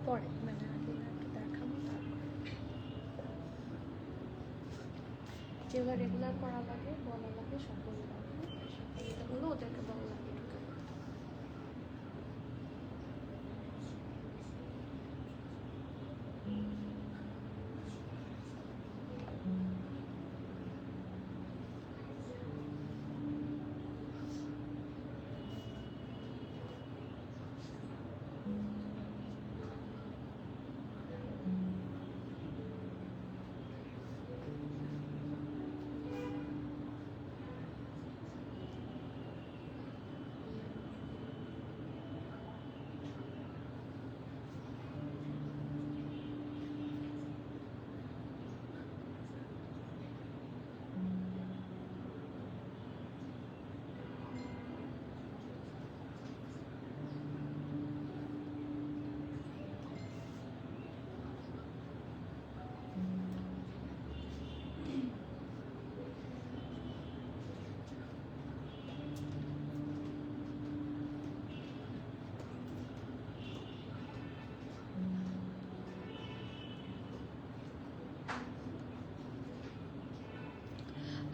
পরে মানে আগে একটু দেখাবো, তারপরে যেগুলো রেগুলার করা লাগে বলা লাগে সকল লাগে, সকলগুলো ওদেরকে বলা লাগে ঢুকে পড়তে।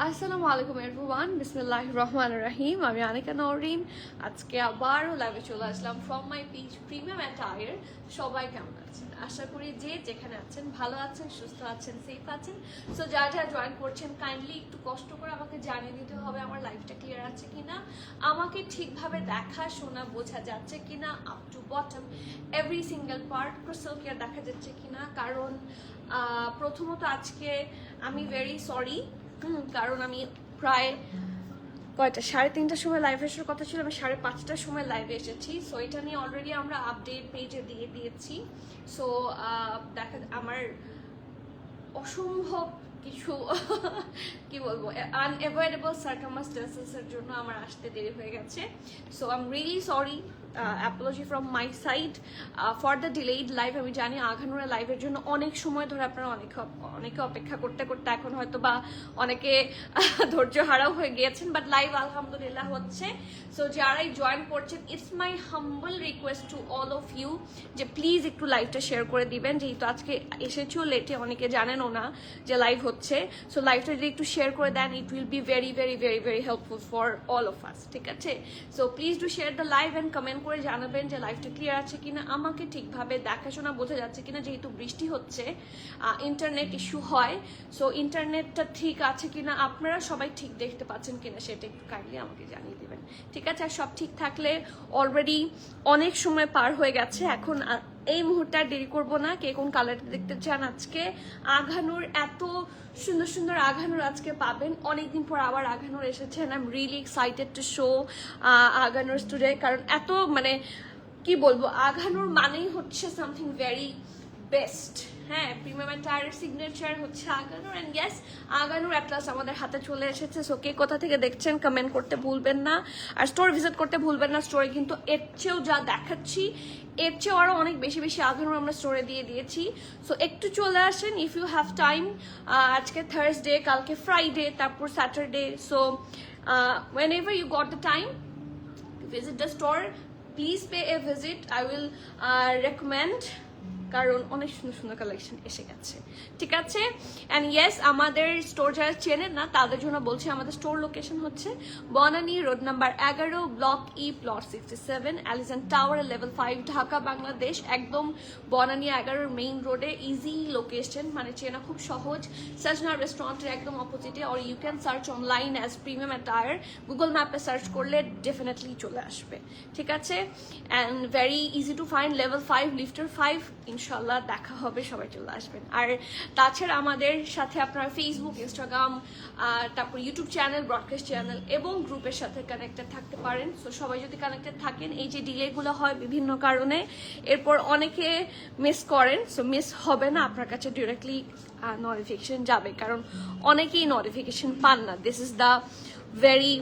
আসসালামু আলাইকুম এভরিওয়ান, বিসমিল্লাহির রহমানির রহিম। আমি আনিকা নওরিন। আজকে আবারও লাইভে চলে আসলাম from my page premium attire. সবাই কেমন আছেন? আশা করি যে যেখানে আছেন ভালো আছেন, সুস্থ আছেন, সেফ আছেন। সো যারা যারা জয়েন করছেন কাইন্ডলি একটু কষ্ট করে আমাকে জানিয়ে দিতে হবে আমার লাইভটা ক্লিয়ার আছে কিনা, আমাকে ঠিকভাবে দেখা শোনা বোঝা যাচ্ছে কিনা, up to bottom every single part crystal clear দেখা যাচ্ছে কিনা। কারণ প্রথমত আজকে আমি ভেরি সরি, কারণ আমি প্রায় 3:30টার সময় লাইভে আসার কথা ছিল, আমি 5:30টার সময় লাইভে এসেছি। সো এটা নিয়ে অলরেডি আমরা আপডেট পেজে দিয়ে দিয়েছি। সো দেখা আমার অসম্ভব কিছু কি বলবো আনএভয়েডেবল সার্কামস্টেন্সেসের জন্য আমার আসতে দেরি হয়ে গেছে। So I am really sorry, Apology from my side for the delayed live. আমি জানি আঘানুরের লাইভের জন্য অনেক সময় ধরে আপনারা অনেকে অপেক্ষা করতে করতে এখন হয়তো বা অনেকে ধৈর্য হারাও হয়ে গিয়েছেন, বাট লাইভ আলহামদুলিল্লাহ হচ্ছে। সো যারাই জয়েন করছেন, it's my humble request to all of you যে প্লিজ একটু লাইভটা শেয়ার করে দিবেন, যেহেতু আজকে এসেছো লেটে, অনেকে জানেনও না যে লাইভ হচ্ছে। সো লাইভটা যদি একটু শেয়ার করে দেন, it will be very very very very helpful for all of us, ঠিক আছে? So please do share the live and comment করে জানাবেন যে লাইভটা ক্লিয়ার আছে কিনা, আমাকে ঠিকভাবে দেখাশোনা বোঝা যাচ্ছে কিনা। যেহেতু বৃষ্টি হচ্ছে, ইন্টারনেট ইস্যু হয়, সো ইন্টারনেটটা ঠিক আছে কিনা, আপনারা সবাই ঠিক দেখতে পাচ্ছেন কিনা, সেটা একটু কাইন্ডলি আমাকে জানিয়ে দেবেন, ঠিক আছে? আর সব ঠিক থাকলে, অলরেডি অনেক সময় পার হয়ে গেছে, এখন এই মুহূর্তে আর দেরি করবো না। কে কোন কালারটা দেখতে চান? আজকে আঘানুর, এত সুন্দর সুন্দর আঘানুর আজকে পাবেন। অনেকদিন পর আবার আঘানুর এসেছে, I am really excited to show Aghanoor today. কারণ এত মানে কি বলবো, আঘানুর মানেই হচ্ছে সামথিং ভেরি বেস্ট। হ্যাঁ, প্রিমিয়াম অ্যাটায়ারের সিগনেচার হচ্ছে Aghanoor, and yes Aghanoor at last আমাদের হাতে চলে এসেছে। সো কে কোথা থেকে দেখছেন কমেন্ট করতে ভুলবেন না, আর স্টোর ভিজিট করতে ভুলবেন না। স্টোরে কিন্তু এর চেয়েও যা দেখাচ্ছি, এর চেয়েও আরও অনেক বেশি বেশি আগানুর আমরা স্টোরে দিয়ে দিয়েছি। সো একটু চলে আসেন ইফ ইউ হ্যাভ টাইম। আজকে থার্সডে, কালকে ফ্রাইডে, তারপর Saturday. So whenever you got the time, visit the store, please pay a visit. I will recommend, কারণ অনেক সুন্দর সুন্দর কালেকশন এসে গেছে, ঠিক আছে? অ্যান্ড ইয়েস, আমাদের স্টোর যারা চেনেন না তাদের জন্য বলছি, আমাদের স্টোর লোকেশন হচ্ছে Banani road number 11, block E, plot 67, Allison tower, level 5, Dhaka, Bangladesh. একদম বনানী 11 মেইন রোডে, ইজি লোকেশন, মানে চেনা খুব সহজ। সাজনা রেস্টুরেন্টের একদম অপোজিটে। Or you can search online as premium attire, Google ম্যাপে সার্চ করলে ডেফিনেটলি চলে আসবে, ঠিক আছে? And very easy to find, level 5, লিফটার 5। ইনশাল্লাহ দেখা হবে, সবাই চলে আসবেন। আর তাছাড়া আমাদের সাথে আপনারা ফেসবুক, ইনস্টাগ্রাম, তারপর ইউটিউব চ্যানেল, ব্রডকাস্ট চ্যানেল এবং গ্রুপের সাথে কানেক্টেড থাকতে পারেন। সো সবাই যদি কানেক্টেড থাকেন, এই যে ডিলেগুলো হয় বিভিন্ন কারণে, এরপর অনেকে মিস করেন, সো মিস হবে না, আপনার কাছে ডিরেক্টলি নোটিফিকেশন যাবে, কারণ অনেকেই নোটিফিকেশন পান না। This is the very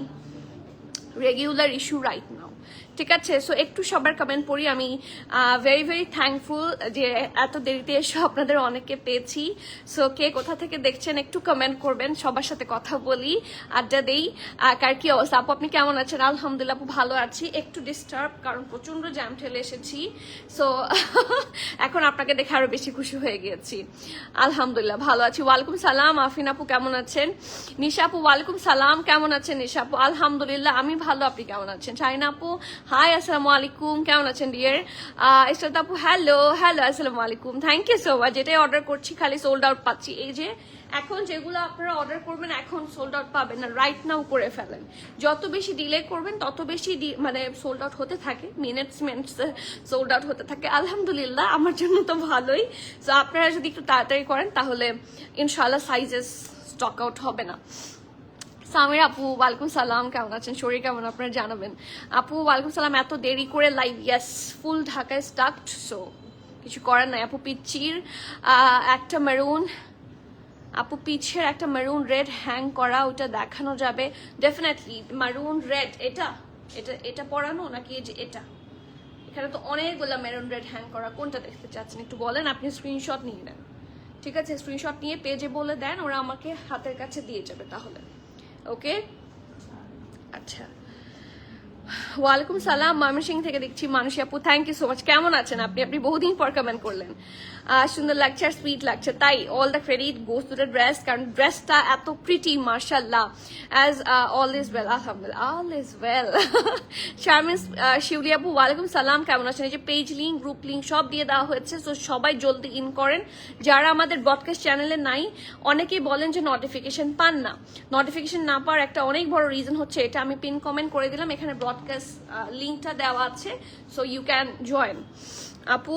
regular issue right now, ঠিক আছে। সো একটু সবার কমেন্ট পড়ি। আমি ভেরি ভেরি থ্যাঙ্কফুল যে এত দেরিতে এসে আপনাদের অনেকে পেয়েছি। সো কে কোথা থেকে দেখছেন একটু কমেন্ট করবেন, সবার সাথে কথা বলি, আড্ডা দেই। কার কি অবস্থা? আপু আপনি কেমন আছেন? আলহামদুলিল্লাহ আপু ভালো আছি, একটু ডিস্টার্ব কারণ প্রচন্ড জ্যাম ঠেলে এসেছি। সো এখন আপনাকে দেখে আরো বেশি খুশি হয়ে গিয়েছি। আলহামদুলিল্লাহ ভালো আছি। ওয়ালাইকুম সালাম আফিন আপু, কেমন আছেন? নিশা আপু ওয়ালাইকুম সালাম, কেমন আছেন নিশা আপু? আলহামদুলিল্লাহ আমি ভালো, আপনি কেমন আছেন? শাহিনা আপু হাই, আসসালামু আলাইকুম, কেমন আছেন ডিয়ার? ইসরাত আপু হ্যালো হ্যালো, আসসালামু আলাইকুম, থ্যাংক ইউ সো মাচ। যেটাই অর্ডার করছি খালি সোল্ড আউট পাচ্ছি। এই যে এখন যেগুলো আপনারা অর্ডার করবেন এখন সোল্ড আউট পাবেন না, রাইট নাও করে ফেলেন। যত বেশি ডিলে করবেন তত বেশি মানে সোল্ড আউট হতে থাকে, মিনিটস সোল্ড আউট হতে থাকে। আলহামদুলিল্লাহ আমার জন্য তো ভালোই। সো আপনারা যদি একটু তাড়াতাড়ি করেন তাহলে ইনশাআল্লাহ সাইজেস স্টক আউট হবে না। সামির আপু ওয়ালাইকুম সালাম, কেমন আছেন? শরীর কেমন আপনারা জানাবেন। আপু ওয়ালাইকুম সালাম, এত দেরি করে লাইভ? ইয়েস, ফুল ঢাকায় স্টাকড, সো কিছু করার নাই। আপু পিচির একটা মেরুন, আপু পিছের একটা মেরুন রেড হ্যাং করা, ওটা দেখানো যাবে? ডেফিনেটলি মারুন রেড, এটা এটা এটা পরানো নাকি এই যে এটা? এখানে তো অনেকগুলো মেরুন রেড হ্যাং করা, কোনটা দেখতে চাচ্ছেন একটু বলেন। আপনি স্ক্রিনশট নিয়ে নেন, ঠিক আছে? স্ক্রিনশট নিয়ে পেজে বলে দেন, ওরা আমাকে হাতের কাছে দিয়ে যাবে তাহলে। ওকে আচ্ছা, ওয়ালাইকুম সালাম, ময়মনসিং থেকে দেখছি মানসী আপু, থ্যাংক ইউ সো মাচ। কেমন আছেন আপনি? আপনি বহুদিন পর কমেন্ট করলেন। সুন্দর লাগছে আর সুইট লাগছে, তাই all the credit goes to the dress, কারণ ড্রেসটা এত প্রিটি মার্শাল্লাহ। অ্যাজ অল ইজ ওয়েল, আলহামদুলিল্লাহ অল ইজ ওয়েল। শারমিন শিউলি আপু ওয়ালাইকুম সালাম, কেমন আছেন? এই যে পেজ লিঙ্ক, গ্রুপ লিঙ্ক সব দিয়ে দেওয়া হয়েছে, তো সবাই জলদি ইন করেন। যারা আমাদের ব্রডকাস্ট চ্যানেলে নাই, অনেকেই বলেন যে নোটিফিকেশন পান না। নোটিফিকেশন না পাওয়ার একটা অনেক বড় রিজন হচ্ছে এটা, আমি পিন কমেন্ট করে দিলাম, এখানে ব্রডকাস্ট লিঙ্কটা দেওয়া আছে, সো ইউ ক্যান জয়েন। আপু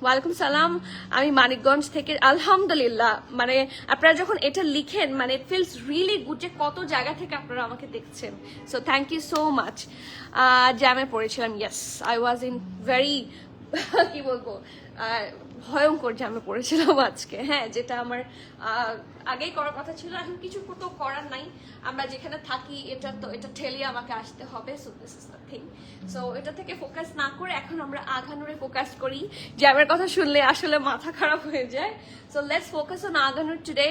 ওয়ালাইকুম সালাম, আমি মানিকগঞ্জ থেকে। আলহামদুলিল্লাহ, মানে আপনারা যখন এটা লিখেন মানে ইট ফিলস রিয়েলি গুড যে কত জায়গা থেকে আপনারা আমাকে দেখছেন। So thank you so much. জ্যামে পড়েছিলাম, yes I was in very কি বলবো, ভয়ঙ্কর জ্যামে পড়েছিলাম আজকে। হ্যাঁ, যেটা আমার আগেই করার কথা ছিল, এখন কিছু তো করার নাই। আমরা যেখানে থাকি এটা ঠেলে আমাকে আসতে হবে। So this is the thing. So এটা থেকে ফোকাস না করে এখন আমরা আঘানুরে ফোকাস করি। জ্যামের কথা শুনলে আসলে মাথা খারাপ হয়ে যায়। So let's focus on Aghanoor today.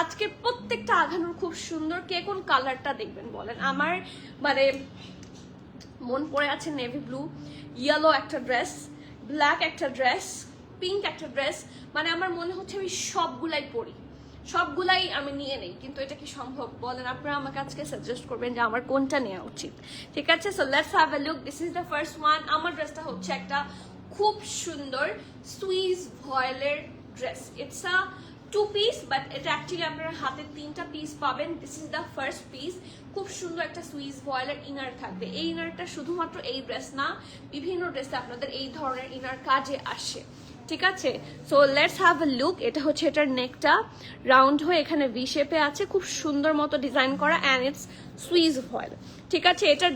আজকে প্রত্যেকটা আঘানুর খুব সুন্দর। কে কোন কালারটা দেখবেন বলেন? আমার মানে মন পড়ে আছে নেভি ব্লু, ইয়েলো একটা ড্রেস, ব্ল্যাক একটা ড্রেস, পিঙ্ক একটা ড্রেস, মানে আমার মনে হচ্ছে আমি সবগুলাই পরি, সবগুলাই আমি নিয়ে নেই। কিন্তু এটা কি সম্ভব বলেন? আপনারা আমাকে আজকে সাজেস্ট করবেন যে আমার কোনটা নেওয়া উচিত, ঠিক আছে? So let's have a look. This is the first one. আমার ড্রেসটা হচ্ছে একটা খুব সুন্দর সুইস ভয়েলের dress. It's a 2 piece, but এটা অ্যাকচুয়ালি আপনারা হাতে 3টা পিস পাবেন। This is the first piece. খুব সুন্দর একটা সুইস ভয়েলের ইনার থাকবে। এই ইনারটা শুধুমাত্র এই ড্রেস না, বিভিন্ন ড্রেসে আপনাদের এই ধরনের ইনার কাজে আসে, ঠিক আছে? So let's have a look. এটা হচ্ছে এটার নেকটা রাউন্ড হয়ে এখানে ভি শেপে আছে, খুব সুন্দর মতো ডিজাইন করা, অ্যান্ড ইটস সুইস ভয়েল, ঠিক আছে? এটার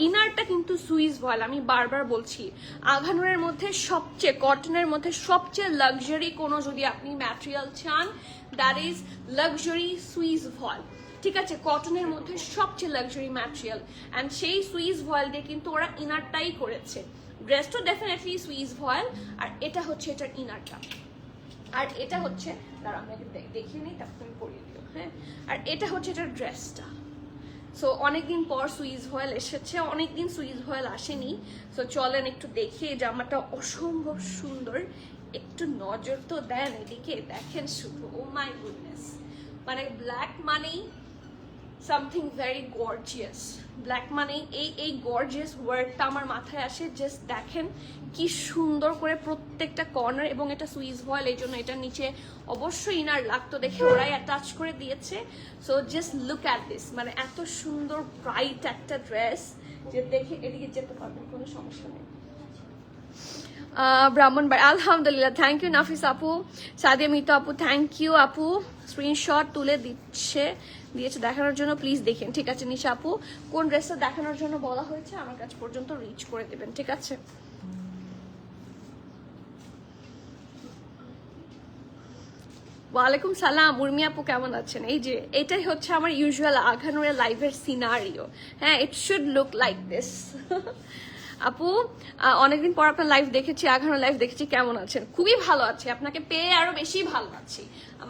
ইনারটা কিন্তু সুইস ভয়েল। আমি বারবার বলছি, আঘানুরের মধ্যে সবচেয়ে, কটনের মধ্যে সবচেয়ে লাক্সারি কোনো যদি আপনি ম্যাটেরিয়াল চান, দ্যাট ইজ লাক্সারি সুইস ভয়েল, ঠিক আছে? কটনের মধ্যে সবচেয়ে লাক্সারি ম্যাটেরিয়াল, অ্যান্ড সেই সুইস ভয়েল দিয়ে কিন্তু ওরা ইনারটাই করেছে। ড্রেসটা ডেফিনেটলি সুইস ভয়েল, আর এটা হচ্ছে এটার ইনারটা, আর এটা হচ্ছে দাঁড়া আমি দেখিয়ে নিই, তারপর তুমি পরিয়ে দিও। হ্যাঁ, আর এটা হচ্ছে এটার ড্রেসটা। সো অনেকদিন পর সুইস ভয়েল এসেছে, অনেকদিন সুইস ভয়েল আসেনি। সো চলেন একটু দেখি। এই জামাটা অসম্ভব সুন্দর, একটু নজর তো দেন এদিকে, দেখেন শুধু, ও মাই গুডনেস। মানে ব্ল্যাক মানেই সামথিং ভেরি গর্জিয়াস। ব্ল্যাক মানে এই গর্জিয়াস ওয়ার্ডটা আমার মাথায় আসে। জাস্ট দেখেন কি সুন্দর করে প্রত্যেকটা কর্নার, এবং এটা সুইস ভয়েল, এই জন্য এটার নিচে অবশ্যই ইনার লাগতো, দেখে ওরাই অ্যাটাচ করে দিয়েছে। So just look at this, মানে এত সুন্দর ব্রাইট একটা ড্রেস যে দেখে এদিকে যেতে পারবেন, কোনো সমস্যা নেই। ব্রাহ্মণবাড়ি, আলহামদুলিল্লাহ, থ্যাংক ইউ নাফিস আপু। সাদিয়া মিতা আপু, থ্যাংক ইউ আপু, স্ক্রিনশট তুলে দিয়েছে দেখানোর জন্য, প্লিজ দেখেন, ঠিক আছে? নিশা আপু, কোন ড্রেসটা দেখানোর জন্য বলা হয়েছে আমার কাছে পর্যন্ত রিচ করে দেবেন, ঠিক আছে? ওয়ালাইকুম সালাম, উর্মি আপু কেমন আছেন? এই যে এটাই হচ্ছে আমার ইউজুয়াল আঘানুরের লাইভের সিনারিও। হ্যাঁ, it should look like this. আপু অনেকদিন পর আপনার লাইভ দেখেছি, আঘানোর লাইভ দেখেছি, কেমন আছেন? খুবই ভালো আছি, আপনাকে পেয়ে আরো বেশি ভালো আছি।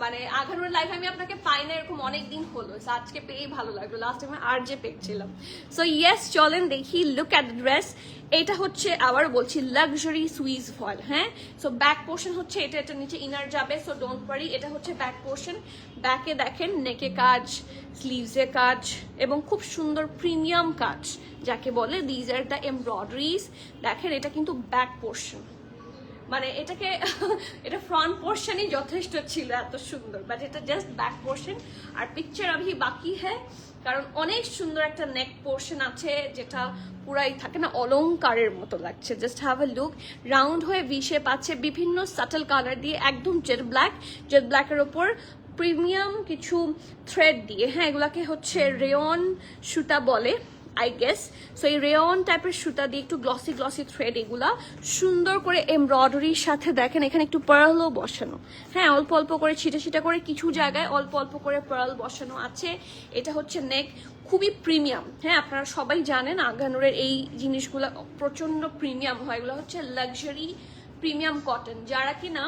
মানে আঘানোর লাইভ আমি আপনাকে পাই না এরকম অনেকদিন হলো, আজকে পেয়েই ভালো লাগলো। লাস্ট টাইম আর যে পেয়েছিলাম। সো ইয়েস, চলেন দেখি। Look at the dress. এটা হচ্ছে, আবার বলছি, লাক্সারি সুইস ফয়েল। হ্যাঁ, সো ব্যাক পোর্শন হচ্ছে এটা, এটা নিচে ইনার যাবে, সো ডোন্ট ওয়ারি। এটা হচ্ছে ব্যাক পোর্শন। ব্যাকে দেখেন নেকে কাজ, স্লিভসে কাজ এবং খুব সুন্দর প্রিমিয়াম কাজ যাকে বলে। These are the embroideries. দেখেন এটা কিন্তু ব্যাক পোর্শন, মানে এটাকে এটা ফ্রন্ট পোর্শনই যথেষ্ট ছিল এত সুন্দর, বাট এটা জাস্ট ব্যাক পোর্শন। আর পিকচার আভি বাকি হ্যাঁ, কারণ অনেক সুন্দর একটা নেক পোর্শন আছে যেটা পুরাই থাকে না অলংকারের মতো লাগছে। Just have a look. Round হয়ে ভি শেপ আছে, বিভিন্ন সাটল কালার দিয়ে, একদম জেড ব্ল্যাকের ওপর প্রিমিয়াম কিছু থ্রেড দিয়ে। হ্যাঁ, এগুলাকে হচ্ছে রেয়ন সুতা বলে আই গেস। সো এই রেয়ন টাইপের সুতা দিয়ে একটু গ্লসি গ্লসি থ্রেড, এগুলা সুন্দর করে এমব্রয়ডারির সাথে দেখেন এখানে একটু পার্লও বসানো। হ্যাঁ, অল্প অল্প করে ছিটা ছিটা করে কিছু জায়গায় অল্প অল্প করে পার্ল বসানো আছে। এটা হচ্ছে নেক, খুবই প্রিমিয়াম। হ্যাঁ, আপনারা সবাই জানেন আগানুরের এই জিনিসগুলো প্রচন্ড প্রিমিয়াম হয়। এগুলো হচ্ছে লাক্সারি প্রিমিয়াম কটন। যারা কিনা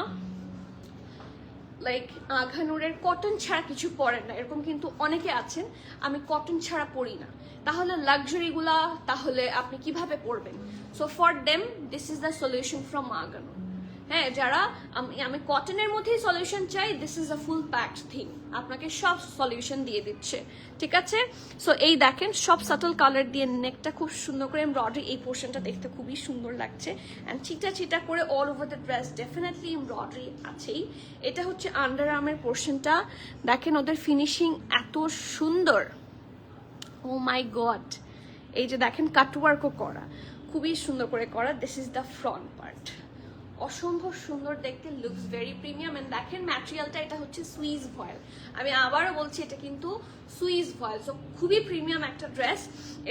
লাইক আঘানুরের কটন ছাড়া কিছু পরেন না, এরকম কিন্তু অনেকে আছেন। আমি কটন ছাড়া পরি না, তাহলে লাক্সারিগুলা তাহলে আপনি কিভাবে পরবেন? So for them this is the solution from Aghanoor. হ্যাঁ, যারা আমি কটনের মধ্যেই সলিউশন চাই, this is a full packed thing, আপনাকে সব সলিউশন দিয়ে দিচ্ছে। ঠিক আছে, সো এই দেখেন সব সাটল কালার দিয়ে নেকটা খুব সুন্দর করে এমব্রয়ডারি। এই পোর্শনটা দেখতে খুবই সুন্দর লাগছে, অ্যান্ড চিটা চিটা করে all over the dress definitely embroidery আছেই। এটা হচ্ছে আন্ডার আর্মের পোর্শনটা। দেখেন ওদের ফিনিশিং এত সুন্দর, ও মাই গড। এই যে দেখেন কাটওয়ার্কও করা, খুবই সুন্দর করে করা। This is the front part, অসম্ভব সুন্দর দেখতে, লুকস ভেরি প্রিমিয়াম। এন্ড দেখেন ম্যাটেরিয়ালটা, এটা হচ্ছে সুইস ভয়েল। আমি আবারও বলছি এটা কিন্তু সুইস ভয়েল, সো খুবই প্রিমিয়াম একটা ড্রেস।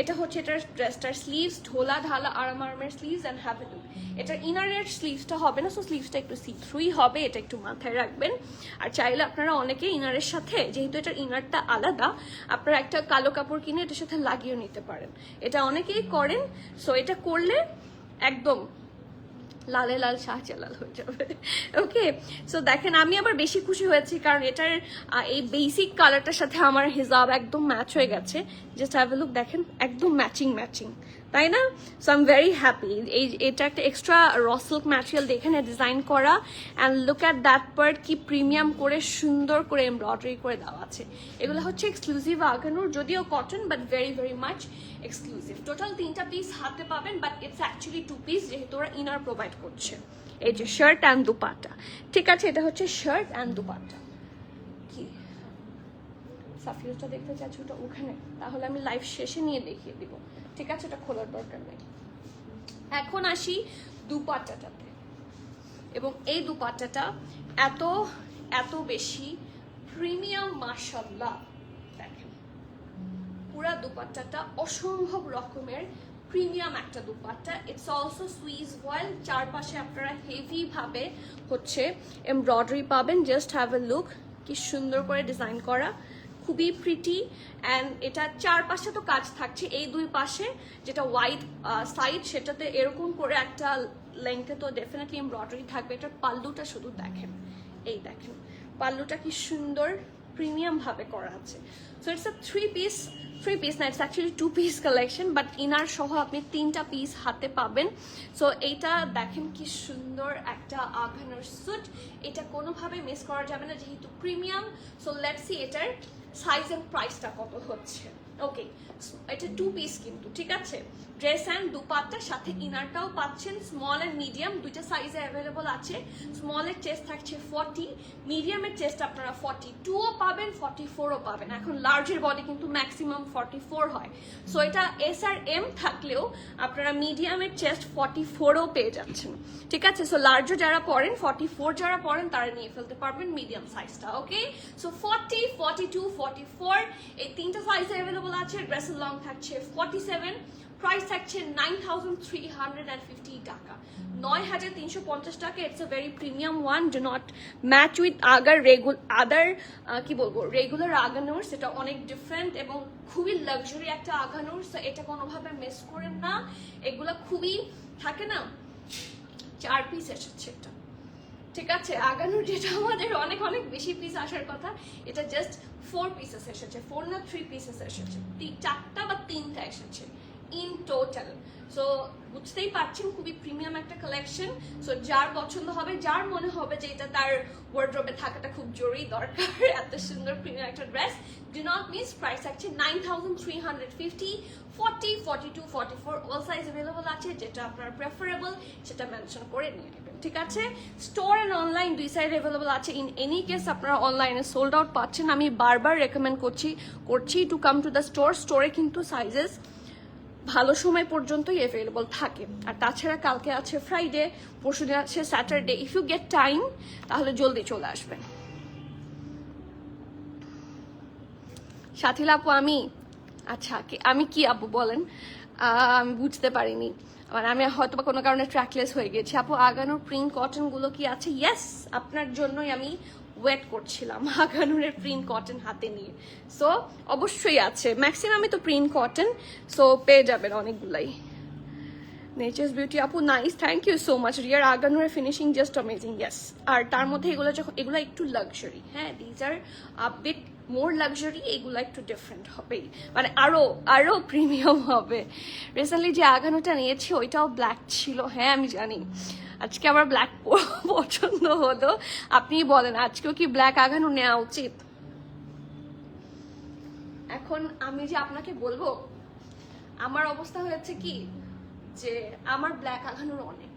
এটা হচ্ছে এটার ড্রেসটার স্লিভস, ঢোলা ঢালা আরামের sleeves. And have a look, এটার ইনারের স্লিভসটা হবে না, সো স্লিভসটা একটু সি থ্রুই হবে, এটা একটু মাথায় রাখবেন। আর চাইলে আপনারা অনেকে ইনারের সাথে, যেহেতু এটার ইনারটা আলাদা, আপনারা একটা কালো কাপড় কিনে এটার সাথে লাগিয়েও নিতে পারেন। এটা অনেকেই করেন, সো এটা করলে একদম লালে লাল শাহজালাল হয়ে যাবে। ওকে, সো দেখেন আমি আবার বেশি খুশি হয়েছি কারণ এটার এই বেসিক কালারটার সাথে আমার হিজাব একদম ম্যাচ হয়ে গেছে। জাস্ট হ্যাভ এ লুক, দেখেন একদম ম্যাচিং, তাই না? So I am very happy. এটা একটা এক্সট্রা র সিল্ক ম্যাটেরিয়াল দিয়ে এখানে ডিজাইন করা, and look at that part, কি প্রিমিয়াম করে সুন্দর করে এমব্রয়ডারি করে দেওয়া আছে। এগুলো হচ্ছে এক্সক্লুসিভ আগানুর, যদিও cotton but very very much exclusive. Total 3টা পিস হাতে পাবেন, বাট ইটস অ্যাকচুয়ালি 2 পিস, যেহেতু ওরা ইনার প্রোভাইড করছে। এই যে শার্ট অ্যান্ড দুপাট্টা। ঠিক আছে, এটা হচ্ছে শার্ট অ্যান্ড দুপাট্টা। কি সাফিউজটা দেখতে চাচ্ছি ওটা ওখানে, তাহলে আমি লাইভ শেষে নিয়ে দেখিয়ে দিব। ঠিক আছে, এটা খোলার দরকার নেই। এখন আসি দুপাট্টাটাতে, এবং এই দুপাট্টাটা এত এত বেশি প্রিমিয়াম, মাশাআল্লাহ। দেখেন পুরা দুপাট্টাটা অসম্ভব রকমের প্রিমিয়াম একটা দুপাট্টা। ইটস অলসো সুইস ভয়েল, চারপাশে আপনারা হেভি ভাবে হচ্ছে এমব্রয়ডারি পাবেন। জাস্ট হ্যাভ এ লুক, কি সুন্দর করে ডিজাইন করা, খুবই প্রিটি। অ্যান্ড এটা চারপাশে তো কাজ থাকছে, এই দুই পাশে যেটা ওয়াইড সাইড সেটাতে এরকম করে একটা লেংথে তো ডেফিনেটলি এমব্রয়ডারি থাকবে। এটার পাল্লুটা শুধু দেখেন, এই দেখেন পাল্লুটা কি সুন্দর প্রিমিয়াম ভাবে করা আছে। So it's a three piece না, it's actually 2 piece collection, but inner সহ আপনি 3টা পিস হাতে পাবেন। সো এইটা দেখেন কি সুন্দর একটা আঘানোর স্যুট, এটা কোনোভাবে মিস করা যাবে না যেহেতু প্রিমিয়াম। সো লেটস সি এটার সাইজ এন্ড প্রাইসটা কত হচ্ছে। ওকে, এটা 2 পিস কিন্তু, ঠিক আছে, ড্রেস অ্যান্ড দুপাট্টার সাথে ইনারটাও পাচ্ছেন। স্মল অ্যান্ড মিডিয়াম দুইটা সাইজে অ্যাভেলেবল আছে। স্মলের চেস্ট থাকছে 40, মিডিয়ামের চেস্ট আপনারা 42ও পাবেন, 44ও পাবেন। এখন লার্জের বডি কিন্তু ম্যাক্সিমাম 44 হয়, সো এটা এস আর এম থাকলেও আপনারা মিডিয়ামের চেস্ট 44ও পেয়ে যাচ্ছেন। ঠিক আছে, সো লার্জও যারা পরেন, 44 যারা পরেন তারা নিয়ে ফেলতে পারবেন মিডিয়াম সাইজটা। ওকে, সো 40, 42, 44 এই 3টা সাইজে অ্যাভেলেবল আছে। ড্রেসের লং থাকছে 47, প্রাইস থাকছে 9,350 টাকা, 9,350 টাকা। It's a very premium one, do not match with other কি বলবো রেগুলার আগানোর, সেটা অনেক ডিফারেন্ট এবং খুবই লাক্সারি একটা আগানোর। সো এটা কোনোভাবে মিস করেন না, এগুলো খুবই থাকে না, 4 পিস এসেছে এটা, ঠিক আছে। আগানোর যেটা আমাদের অনেক অনেক বেশি পিস আসার কথা, এটা জাস্ট 4 পিসেস এসেছে, 4 না 3 পিসেস এসেছে, 4টা বা 3টা এসেছে ইন টোটাল। সো বুঝতেই পারছেন খুবই প্রিমিয়াম একটা কালেকশন। সো যার পছন্দ হবে, যার মনে হবে যে এটা তার ওয়ার্ড্রোবে থাকাটা খুব জরুরি দরকার, এত সুন্দর প্রিমিয়াম একটা dress, do not miss. Price থাকছে 9,350, 40, 42, 44 অল সাইজ অ্যাভেলেবল আছে, যেটা আপনার প্রেফারেবল সেটা মেনশন করে নিয়ে নেবেন, ঠিক আছে। স্টোর অ্যান্ড অনলাইন দুই সাইড অ্যাভেলেবল আছে। ইন এনি কেস আপনারা অনলাইনে সোল্ড আউট পাচ্ছেন, আমি বারবার রেকমেন্ড করছি to come to the store. স্টোরে কিন্তু সাইজেস ভালো সময় পর্যন্তই অ্যাভেলেবল থাকে। আর তাছাড়া কালকে আছে ফ্রাইডে, পরশুদিন আছে Saturday. If you get time তাহলে জলদি চলে আসবেন। সাথীলা আপু, আচ্ছা আমি কি আপু বলেন, আমি বুঝতে পারিনি, মানে আমি হয়তো বা কোনো কারণে ট্র্যাকলেস হয়ে গেছি। আপু আগানোর প্রিন্ট কটনগুলো কি আছে? ইয়েস, আপনার জন্যই আমি ওয়েট করছিলাম আগানোরের প্রিন্ট কটন হাতে নিয়ে। সো অবশ্যই আছে, ম্যাক্সিমামই তো প্রিন্ট কটন, সো পেয়ে যাবেন অনেকগুলাই। নেচার্স বিউটি আপু nice, thank you so much. রিয়ার আগানোরের ফিনিশিং জাস্ট অ্যামেজিং, ইয়েস। আর তার মধ্যে এগুলো একটু লাক্সারি, হ্যাঁ, these are bit more luxury, এগুলো একটু ডিফারেন্ট হবেই, মানে আরো প্রিমিয়াম হবে। রিসেন্টলি যে আগানোটা নিয়েছি ওইটাও ব্ল্যাক ছিল, হ্যাঁ আমি জানি। আজকে আমার ব্ল্যাক পছন্দ হলো, আপনি বলেন আজকেও কি ব্ল্যাক আগানো নেওয়া উচিত? এখন আমি যে আপনাকে বলবো, আমার অবস্থা হয়েছে কি যে আমার ব্ল্যাক আগানোর অনেক।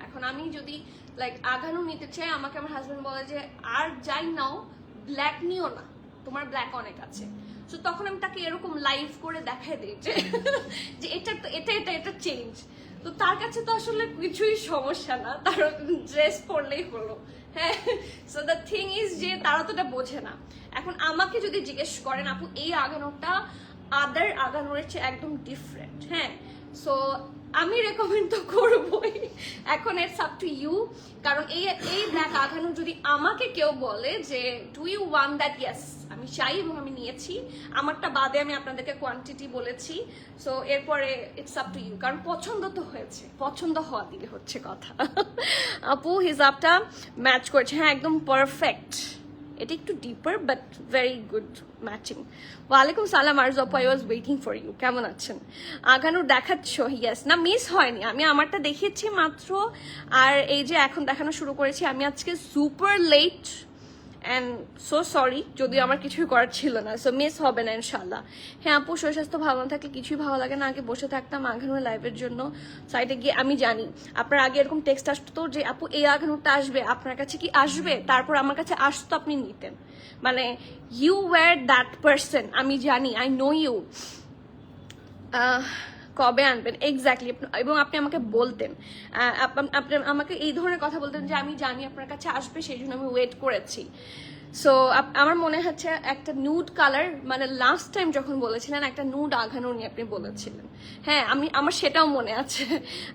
এখন আমি যদি লাইক আগানো নিতে চাই, আমাকে আমার হাজবেন্ড বলে যে আর যাই নাও ব্ল্যাক নিও না, তোমার ব্ল্যাক অনেক আছে। তো তখন আমি তাকে এরকম লাইভ করে দেখাই দিই যে এটা চেঞ্জ। তো তার কাছে তো আসলে কিছুই সমস্যা না, তার ড্রেস পরলেই হলো, হ্যাঁ। সো দ্য থিং ইজ যে তারা তো এটা বোঝে না। এখন আমাকে যদি জিজ্ঞেস করেন আপু এই আগানোটা আদার আগানোর চেয়ে একদম ডিফারেন্ট, হ্যাঁ, সো আমি রেকমেন্ড তো করবোই। এখন ইটস আপ টু ইউ, কারণ এই ব্ল্যাক আগানো যদি আমাকে কেউ বলে যে do you want that, yes আমি চাই এবং আমি নিয়েছি। আমারটা বাদে আমি আপনাদেরকে কোয়ান্টিটি বলেছি। সো এরপরে ইটস আপ টু ইউ, কারণ পছন্দ তো হয়েছে, পছন্দ হওয়া দিকে হচ্ছে কথা। আপু হিজাবটা ম্যাচ করছে, হ্যাঁ একদম পারফেক্ট। এটা একটু deeper but very good matching. ওয়ালাইকুম সালাম আরজু আপু, I was waiting for you. কেমন আছেন? আগানোর দেখাচ্ছ? ইয়েস, না মিস হয়নি, আমি আমারটা দেখিয়েছি মাত্র। আর এই যে এখন দেখানো শুরু করেছি, আমি আজকে super late and so sorry, যদিও আমার কিছুই করার ছিল না, সো মিস হবে না ইনশাল্লাহ। হ্যাঁ আপু, শরীর স্বাস্থ্য ভালো না থাকলে কিছুই ভালো লাগে না। আগে বসে থাকতাম আগানোর লাইভের জন্য সাইটে গিয়ে, আমি জানি আপনার আগে এরকম টেক্সট আসতো যে আপু এই আগানোরটা আসবে, আপনার কাছে কি আসবে? তারপর আমার কাছে আসতো, আপনি নিতেন, মানে ইউ ওয়্যার দ্যাট পারসন, আমি জানি, আই নো ইউ। কবে আনবেন এক্স্যাক্টলি, এবং আপনি আমাকে বলতেন, আপনি আমাকে এই ধরনের কথা বলতেন যে আমি জানি আপনার কাছে আসবে, সেই জন্য আমি ওয়েট করেছি। সো আমার মনে হচ্ছে একটা নুড কালার, মানে লাস্ট টাইম যখন বলেছিলেন একটা নুড আঘানো নিয়ে আপনি বলেছিলেন, হ্যাঁ আমার সেটাও মনে আছে।